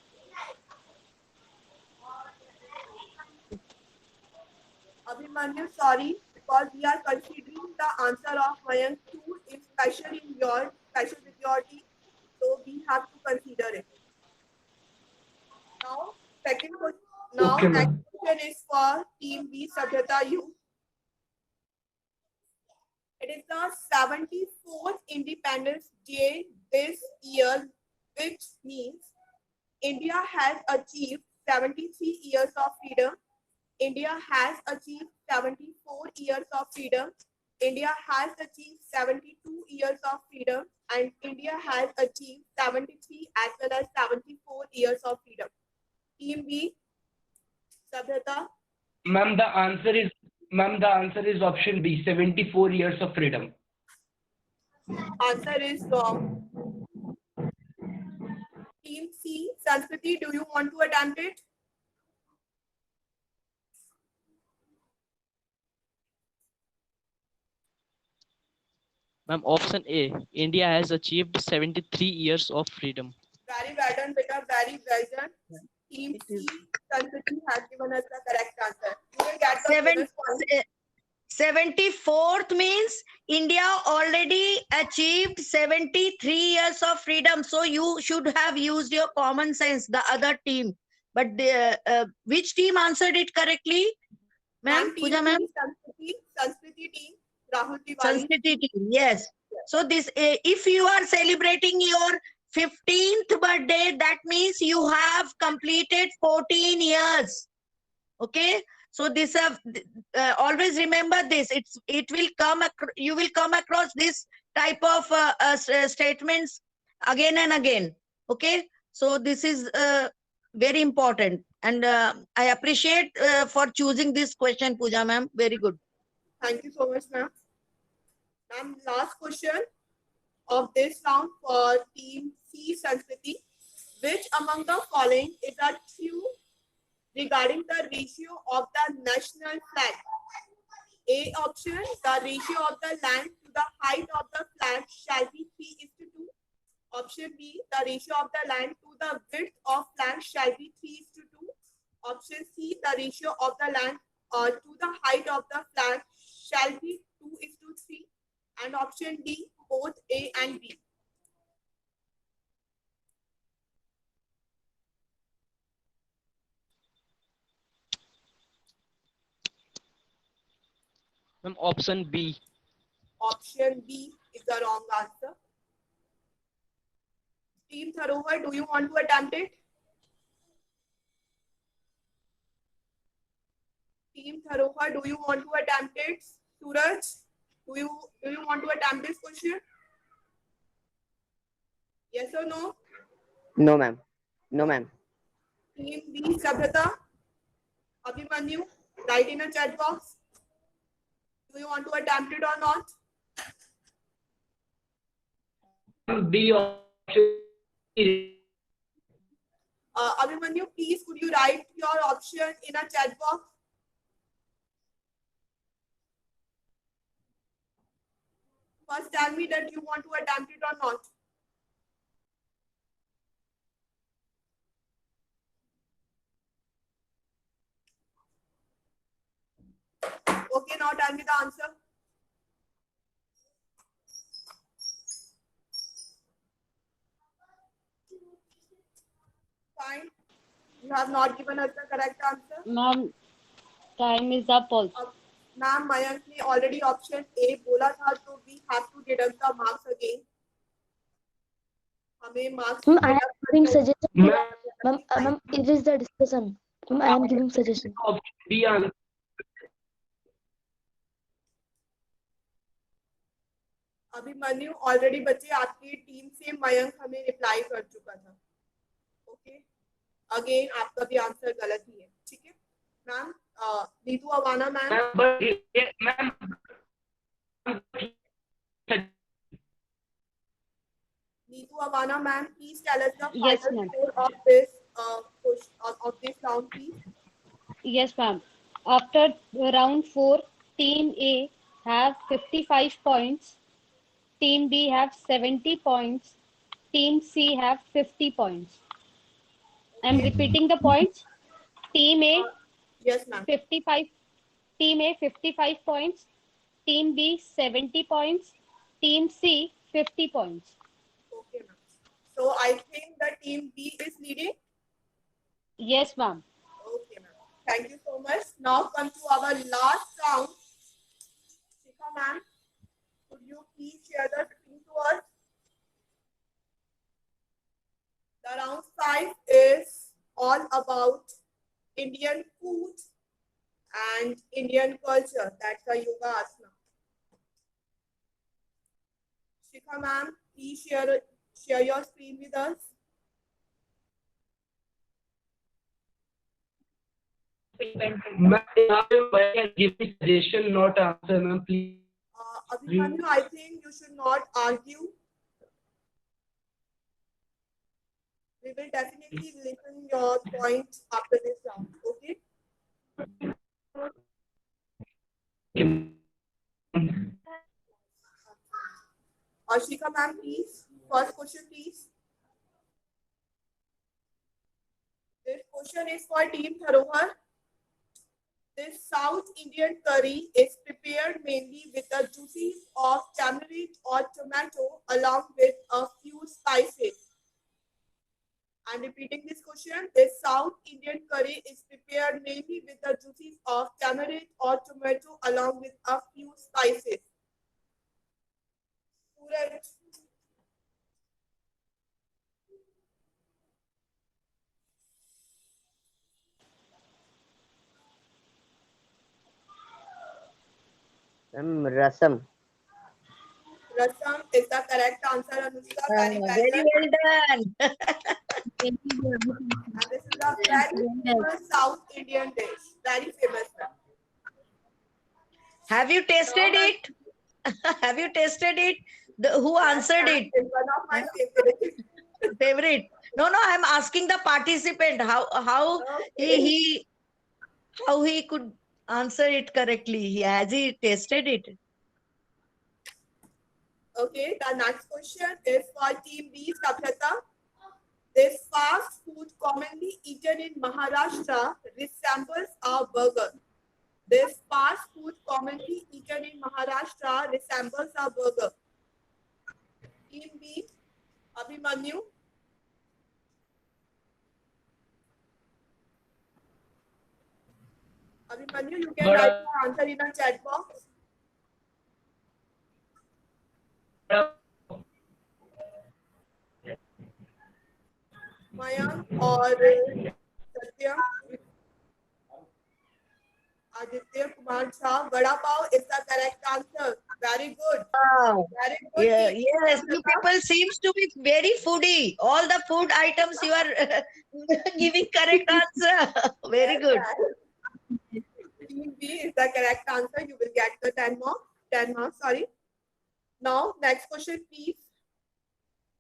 Speaker 3: Abhimanyu, sorry, because we are considering the answer of Mayank too special with your team, so we have to consider it. Now, second question. Now,
Speaker 6: Okay,
Speaker 3: next
Speaker 6: ma'am.
Speaker 3: question is for Team B, Sabhyata U. It is the 74th Independence Day this year, which means India has achieved 73 years of freedom. India has achieved 74 years of freedom. India has achieved 72 years of freedom, and India has achieved 73 as well as 74 years of freedom. Team B, Sabhyata.
Speaker 6: Ma'am, the answer is option B, 74 years of freedom.
Speaker 3: Answer is wrong. Team C, Sanskriti, do you want to attempt it?
Speaker 5: Ma'am, option A. India has achieved 73 years of freedom.
Speaker 3: Very well done, beta. Very well done. Team C, Sanskriti has given us the correct answer. You will get the bonus point.
Speaker 4: 74th means India already achieved 73 years of freedom. So you should have used your common sense, the other team. But which team answered it correctly? Ma'am, Pooja ma'am?
Speaker 3: Sanskriti team, Rahul Tiwari.
Speaker 4: Sanskriti team, yes. So this, if you are celebrating your 15th birthday, that means you have completed 14 years. Okay. So this always remember this. It will come. You will come across this type of statements again and again. Okay. So this is very important, and I appreciate for choosing this question, Pooja ma'am. Very good.
Speaker 3: Thank you so much, ma'am. Ma'am, last question of this round for Team C, Sanskriti. Which among the following is a true regarding the ratio of the national flag? A option, the ratio of the land to the height of the flag shall be 3:2. Option B, the ratio of the land to the width of flag shall be 3:2. Option C, the ratio of the land to the height of the flag shall be 2:3. And option D, both A and B.
Speaker 5: Ma'am, option B.
Speaker 3: Option B is the wrong answer. Team Tharovar, do you want to attempt it? Team Tharovar, do you want to attempt it? Suraj, do you want to attempt this question? Yes or no?
Speaker 8: No, ma'am. No, ma'am.
Speaker 3: Team B, Sabhyata, Abhimanyu, write in a chat box. Do you want to attempt it or not?
Speaker 6: B option.
Speaker 3: Abhimanyu, please could you write your option in a chat box? First tell me that you want to attempt it or not. Okay, now tell me the answer. Fine. You have not given us the correct answer.
Speaker 2: Ma'am, time is up also.
Speaker 3: Ma'am, Mayank ने already option A बोला था, तो we have to deduct the marks again. हमें marks.
Speaker 11: I am giving suggestion. Ma'am, it is the discussion. I am giving suggestion.
Speaker 6: B answer.
Speaker 3: Abhimanyu already बच्चे आपकी team से मयंक हमें reply कर चुका था. ओके, अगेन आपका भी आंसर गलत ही है. ठीक है ma'am. Neetu Awana ma'am. Neetu Awana ma'am, please tell us the final score of this round, please.
Speaker 2: Yes, ma'am. After round 4, Team A have 55 points. Team B have 70 points. Team C have 50 points. I'm repeating the points. Team A,
Speaker 3: yes, ma'am.
Speaker 2: 55. Team A 55 points. Team B 70 points. team C 50 points.
Speaker 3: Okay, ma'am. So I think the team B is leading.
Speaker 2: Yes, ma'am.
Speaker 3: Okay, ma'am. Thank you so much. Now come to our last round. Shikha ma'am, could you please share the screen to us? The round 5 is all about Indian food and Indian culture. That's a yoga asana. Shikha ma'am, please share your screen with us.
Speaker 6: Ma'am, I can give me suggestion, not answer, ma'am. Please.
Speaker 3: Abhimanyu, I think you should not argue. We will definitely listen your point after this round. Okay? Ashika ma'am, please. First question, please. This question is for Team Dharohar. This South Indian curry is prepared mainly with the juices of tamarind or tomato along with a few spices. I'm repeating this question. This South Indian curry is prepared mainly with the juices of tamarind or tomato along with a few spices. Suraj.
Speaker 8: Rasam.
Speaker 3: Rasam is the correct answer, Anushka. Very well
Speaker 4: Very
Speaker 3: done.
Speaker 4: well done.
Speaker 3: And this is a very famous South Indian dish. Very famous.
Speaker 4: Have you tasted it? Have you tasted it? Who answered it?
Speaker 3: It's one of my favorite.
Speaker 4: Favorite? No, I'm asking the participant how he how he could answer it correctly. Has he tasted it?
Speaker 3: Okay, the next question is for Team B, Sabhyata. This fast food commonly eaten in Maharashtra resembles a burger. This fast food commonly eaten in Maharashtra resembles a burger. Team B, Abhimanyu. Abhimanyu, you can write your answer in the chat box. Mayank or Satyam. Aditya Kumar Jha. Vada pav is the correct answer. Very good.
Speaker 4: Wow.
Speaker 3: Very good.
Speaker 4: Yeah, yes, you people seems to be very foodie. All the food items you are giving correct answer. Very good.
Speaker 3: Team B is the correct answer. You will get the 10 marks. 10 marks, sorry. Now, next question, please.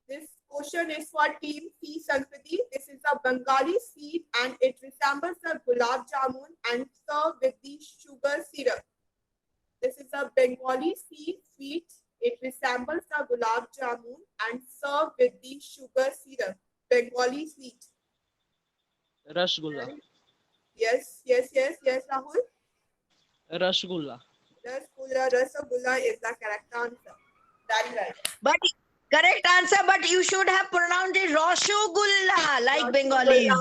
Speaker 3: This question is for Team C, Sanskriti. This is a Bengali sweet and it resembles a gulab jamun and served with the sugar syrup. This is a Bengali sweet. It resembles a gulab jamun and served with the sugar syrup. Bengali sweet.
Speaker 5: Rasgulla.
Speaker 3: Yes, Rahul.
Speaker 5: Rasgulla.
Speaker 3: Rasgulla is the correct answer. That's right.
Speaker 4: But correct answer, but you should have pronounced it Roshogulla like Bengalis.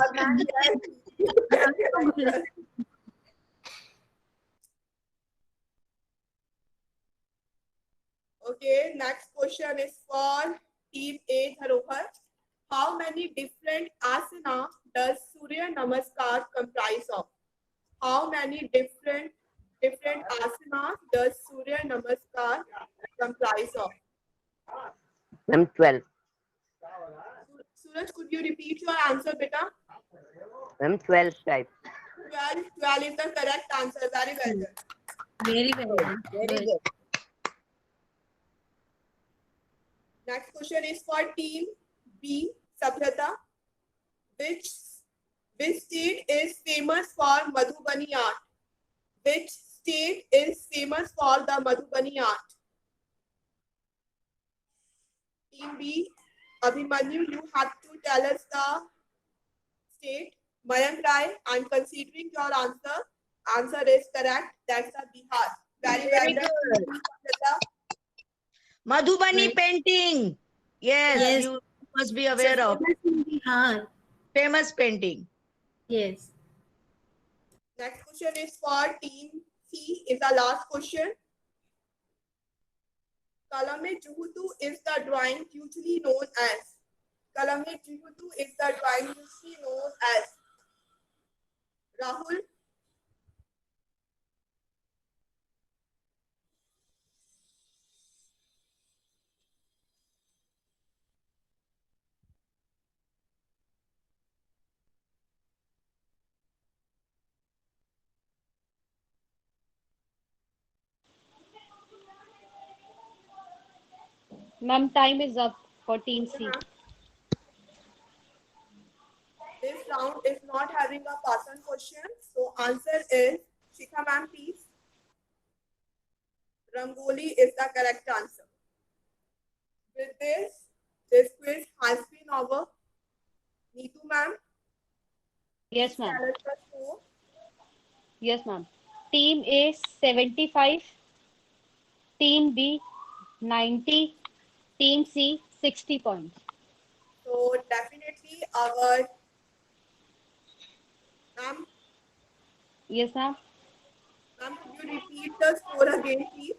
Speaker 3: Okay, next question is for Team A, Dharohar. How many different asana does Surya Namaskar comprise of? How many different asanas does Surya Namaskar comprise of?
Speaker 8: Ma'am, 12.
Speaker 3: Suraj, could you repeat your answer, beta?
Speaker 8: Ma'am, 12 types.
Speaker 3: 12 is the correct answer. Very well done.
Speaker 7: Very well.
Speaker 4: Very good.
Speaker 3: Next question is for Team B, Sabhyata. Which state is famous for Madhubani art? Which state is famous for the Madhubani art? Team B, Abhimanyu, you have to tell us the state. Mayank Rai, I'm considering your answer. Answer is correct. That's the Bihar. Very well done.
Speaker 4: Madhubani
Speaker 7: Right.
Speaker 4: painting. Yes,
Speaker 7: Yes.
Speaker 4: you must be
Speaker 7: It's a
Speaker 4: aware of
Speaker 7: famous in Bihar.
Speaker 4: famous painting.
Speaker 7: Yes.
Speaker 3: Next question is for team C. Is the last question. Kalame Juhutu is the drawing usually known as. Kalame Juhutu is the drawing usually known as. Rahul.
Speaker 2: Ma'am, time is up for Team
Speaker 3: Okay,
Speaker 2: C.
Speaker 3: ma'am. This round is not having a person question. So answer is Shikha ma'am, please. Rangoli is the correct answer. With this quiz has been over. Neetu ma'am,
Speaker 2: Yes,
Speaker 3: please
Speaker 2: ma'am.
Speaker 3: tell us the score.
Speaker 2: Yes, ma'am. Team A 75, Team B 90, Team C 60 points.
Speaker 3: So definitely our ma'am,
Speaker 2: Yes, ma'am.
Speaker 3: ma'am, could you repeat the score again, please?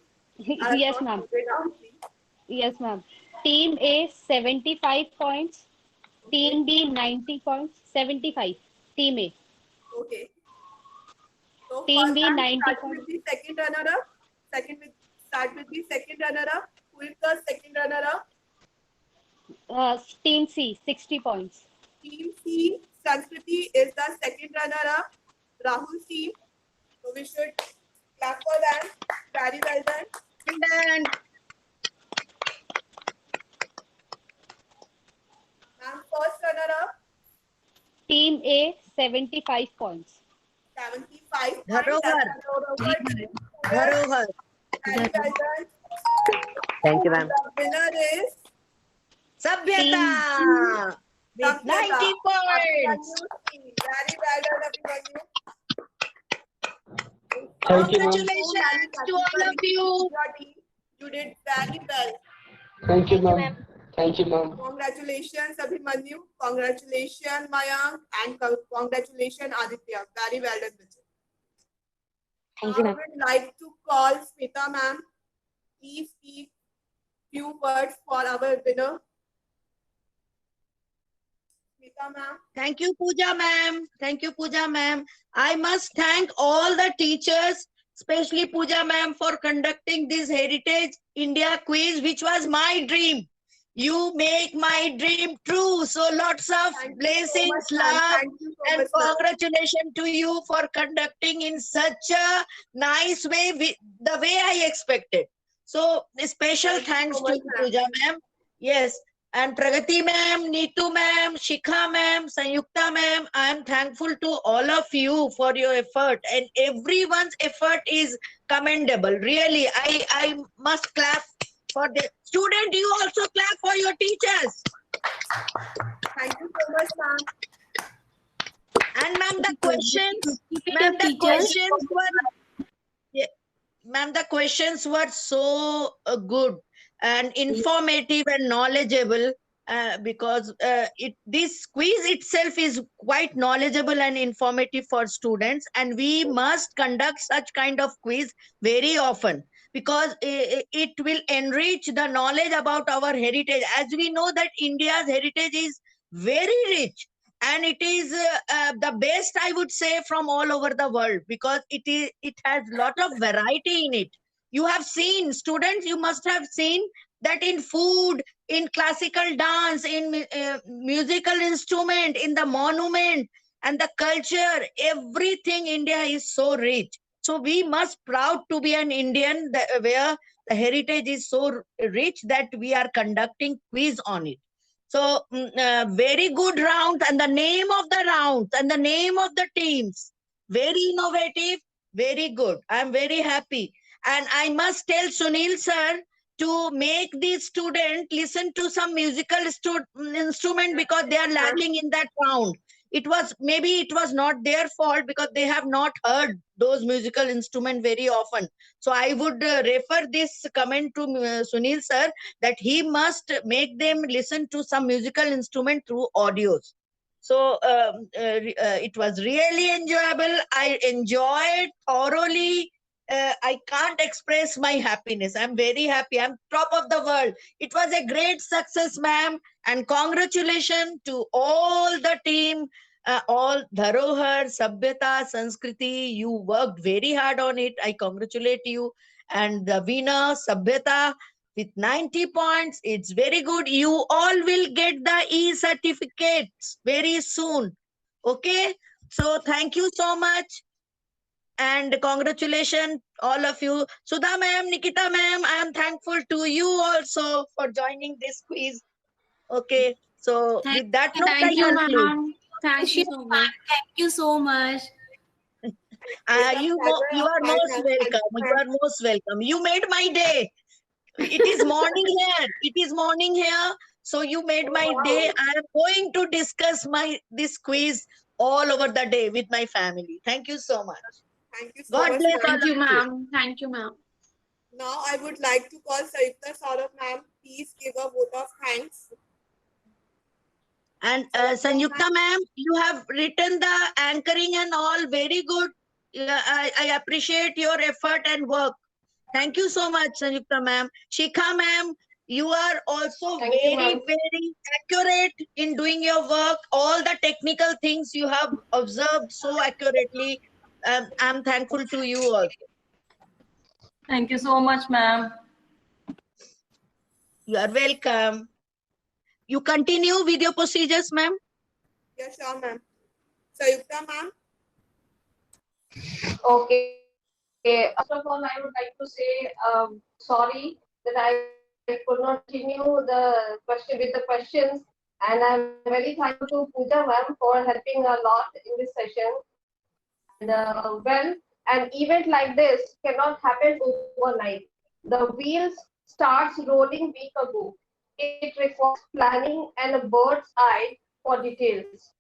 Speaker 3: I have
Speaker 2: Yes,
Speaker 3: not
Speaker 2: ma'am.
Speaker 3: noted down, please.
Speaker 2: Yes, ma'am. Team A 75 points,
Speaker 3: Okay.
Speaker 2: Team B 90 points, 75. Team A.
Speaker 3: Okay. So
Speaker 2: Team
Speaker 3: first
Speaker 2: B
Speaker 3: I'm
Speaker 2: 90
Speaker 3: starting
Speaker 2: points.
Speaker 3: with the second runner-up. Start with the second runner-up. Who is the second runner-up?
Speaker 2: Team C 60 points.
Speaker 3: Team C, Sanskriti is the second runner-up. Rahul's team. So we should clap for them. Very well done.
Speaker 4: And
Speaker 3: And first runner-up,
Speaker 2: Team A 75 points.
Speaker 3: 75 points.
Speaker 4: Dharohar.
Speaker 3: That's Dharohar team.
Speaker 4: Dharohar.
Speaker 3: Very well done.
Speaker 8: Thank you, ma'am.
Speaker 3: The winner is
Speaker 4: Sabhyata with 90 points.
Speaker 3: Very well done, Abhimanyu.
Speaker 6: Thank you, ma'am.
Speaker 4: Congratulations to all of you.
Speaker 3: You did very well.
Speaker 6: Thank you, ma'am. Thank you, ma'am.
Speaker 3: Congratulations, Abhimanyu. Congratulations, Mayank. And congratulations, Aditya. Very well done, Vijay.
Speaker 11: Thank you,
Speaker 3: I
Speaker 11: ma'am.
Speaker 3: would like to call Smita ma'am. Please speak few words for our winner. Smita ma'am.
Speaker 4: Thank you, Pooja ma'am. Thank you, Pooja ma'am. I must thank all the teachers, especially Pooja ma'am, for conducting this Heritage India quiz, which was my dream. You make my dream true. So lots of blessings, love, and congratulations to you for conducting in such a nice way, the way I expected. So a special thanks to you, Pooja ma'am. Yes. And Pragati ma'am, Neetu ma'am, Shikha ma'am, Sanyukta ma'am, I am thankful to all of you for your effort, and everyone's effort is commendable. Really, I must clap for the student. You also clap for your teachers.
Speaker 3: Thank you so much, ma'am.
Speaker 4: And ma'am, the questions, ma'am, the questions were, yeah, ma'am, the questions were so good and informative and knowledgeable, because this quiz itself is quite knowledgeable and informative for students, and we must conduct such kind of quiz very often, because it will enrich the knowledge about our heritage. As we know that India's heritage is very rich, and it is the best, I would say, from all over the world, because it has lot of variety in it. You have seen, students, you must have seen that in food, in classical dance, in musical instrument, in the monument and the culture, everything India is so rich. So we must proud to be an Indian, where the heritage is so rich that we are conducting quiz on it. So very good round, and the name of the rounds and the name of the teams, very innovative, very good. I'm very happy. And I must tell Sunil sir to make these students listen to some musical instrument, because they are lagging in that round. maybe it was not their fault because they have not heard those musical instruments very often. So I would refer this comment to Sunil sir, that he must make them listen to some musical instrument through audios. So it was really enjoyable. I enjoyed thoroughly. I can't express my happiness. I'm very happy. I'm top of the world. It was a great success, ma'am. And congratulations to all the team, all Dharohar, Sabhyata, Sanskriti. You worked very hard on it. I congratulate you. And the winner, Sabhyata, with 90 points. It's very good. You all will get the e-certificates very soon. Okay. So thank you so much. And congratulations, all of you. Sudha ma'am, Nikita ma'am, I am thankful to you also for joining this quiz. Okay. So with that note, I conclude.
Speaker 10: ma'am. Thank you so much.
Speaker 7: Thank you so much.
Speaker 4: You are most welcome. You are most welcome. You made my day. It is morning here. It is morning here. So you made my day. I am going to discuss this quiz all over the day with my family. Thank you so much.
Speaker 3: Thank you so
Speaker 4: God
Speaker 3: much.
Speaker 4: bless all
Speaker 10: Thank
Speaker 4: of
Speaker 10: you,
Speaker 4: you.
Speaker 10: ma'am. Thank you, ma'am.
Speaker 3: Now I would like to call Sayukta Saurabh ma'am. Please give a vote of thanks.
Speaker 4: And Sanyukta ma'am, you have written the anchoring and all very good. I appreciate your effort and work. Thank you so much, Sanyukta ma'am. Shikha ma'am, you are also
Speaker 1: Thank you,
Speaker 4: very,
Speaker 1: ma'am.
Speaker 4: very accurate in doing your work. All the technical things you have observed so accurately. I'm thankful to you also.
Speaker 9: Thank you so much, ma'am.
Speaker 4: You are welcome. You continue with your procedures, ma'am.
Speaker 3: Yes, sure, ma'am. Sayukta ma'am.
Speaker 1: Okay. First of all, I would like to say sorry that I could not continue the questions, and I'm very thankful to Pooja ma'am for helping a lot in this session. And well, an event like this cannot happen overnight. The wheels starts rolling week ago. It requires planning and a bird's eye for details.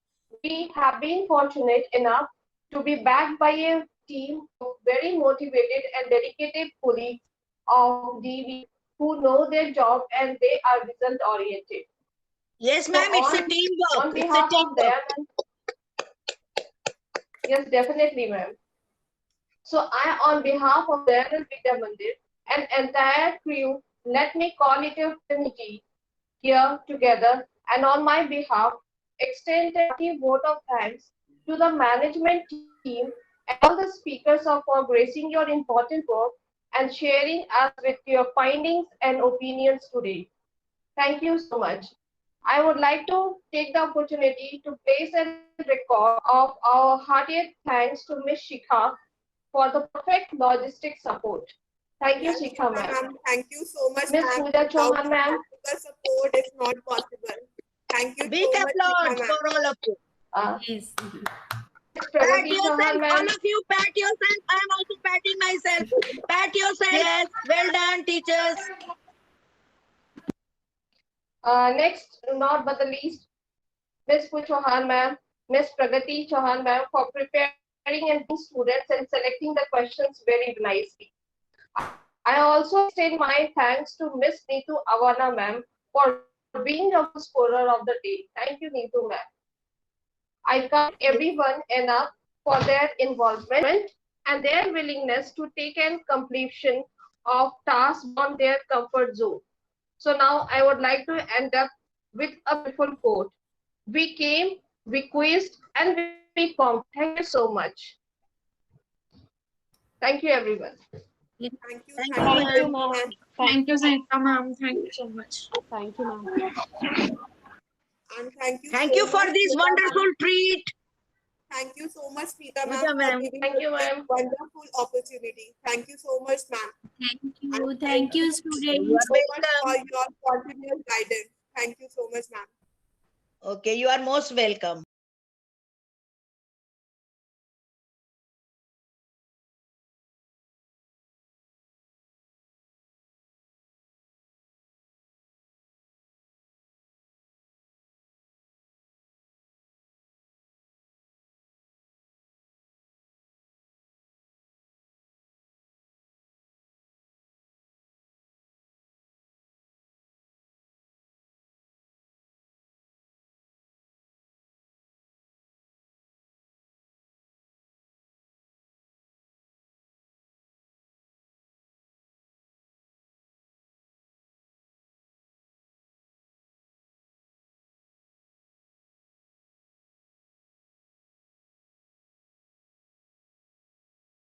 Speaker 1: We have been fortunate enough to be backed by a team of very motivated and dedicated colleagues of DV who know their job and they are result oriented.
Speaker 4: Yes, ma'am, it's a teamwork.
Speaker 1: On behalf of them, yes, definitely, ma'am. So on behalf of them and Vidya Mandir and entire crew, let me call it a committee here together and on my behalf, extend a hearty vote of thanks to the management team and all the speakers for gracing your important work and sharing us with your findings and opinions today. Thank you so much. I would like to take the opportunity to place a record of our heartiest thanks to Ms. Shikha for the perfect logistic support. Thank you, Shikha ma'am.
Speaker 3: Thank you so much,
Speaker 1: Ms.
Speaker 3: ma'am.
Speaker 1: Pooja Chauhan ma'am.
Speaker 3: The support is not possible. Thank you
Speaker 4: Big
Speaker 3: so much,
Speaker 4: applause
Speaker 3: Shikha
Speaker 4: for all of you.
Speaker 7: Yes.
Speaker 4: Pat yourself, all of you, pat yourself. I'm also patting myself. Pat yourself. Yes, well done, teachers.
Speaker 1: Next, not but the least, Ms. Pooja Chauhan ma'am, Ms. Pragati Chauhan ma'am for preparing and students and selecting the questions very nicely. I also extend my thanks to Ms. Neetu Awana ma'am for being the scorer of the day. Thank you, Neetu ma'am. I thank everyone enough for their involvement and their willingness to take and completion of tasks on their comfort zone. So now I would like to end up with a beautiful quote. We came, we quizzed, and we conquered. Thank you so much. Thank you, everyone.
Speaker 3: Thank you.
Speaker 2: Thank you, ma'am.
Speaker 10: Thank you, Sayukta ma'am. Thank you so much.
Speaker 2: Thank you, ma'am.
Speaker 3: And thank you.
Speaker 4: Thank
Speaker 3: so
Speaker 4: you for
Speaker 3: much,
Speaker 4: this
Speaker 3: Pooja
Speaker 4: wonderful
Speaker 3: ma'am.
Speaker 4: treat.
Speaker 3: Thank you so much, Pooja
Speaker 4: Pooja
Speaker 3: ma'am,
Speaker 4: ma'am.
Speaker 3: for giving
Speaker 1: Thank you,
Speaker 3: us this
Speaker 1: ma'am.
Speaker 3: wonderful opportunity. Thank you so much, ma'am.
Speaker 7: Thank you,
Speaker 3: You
Speaker 7: students.
Speaker 3: so much for your continuous guidance. Thank you so much, ma'am.
Speaker 4: Okay, you are most welcome.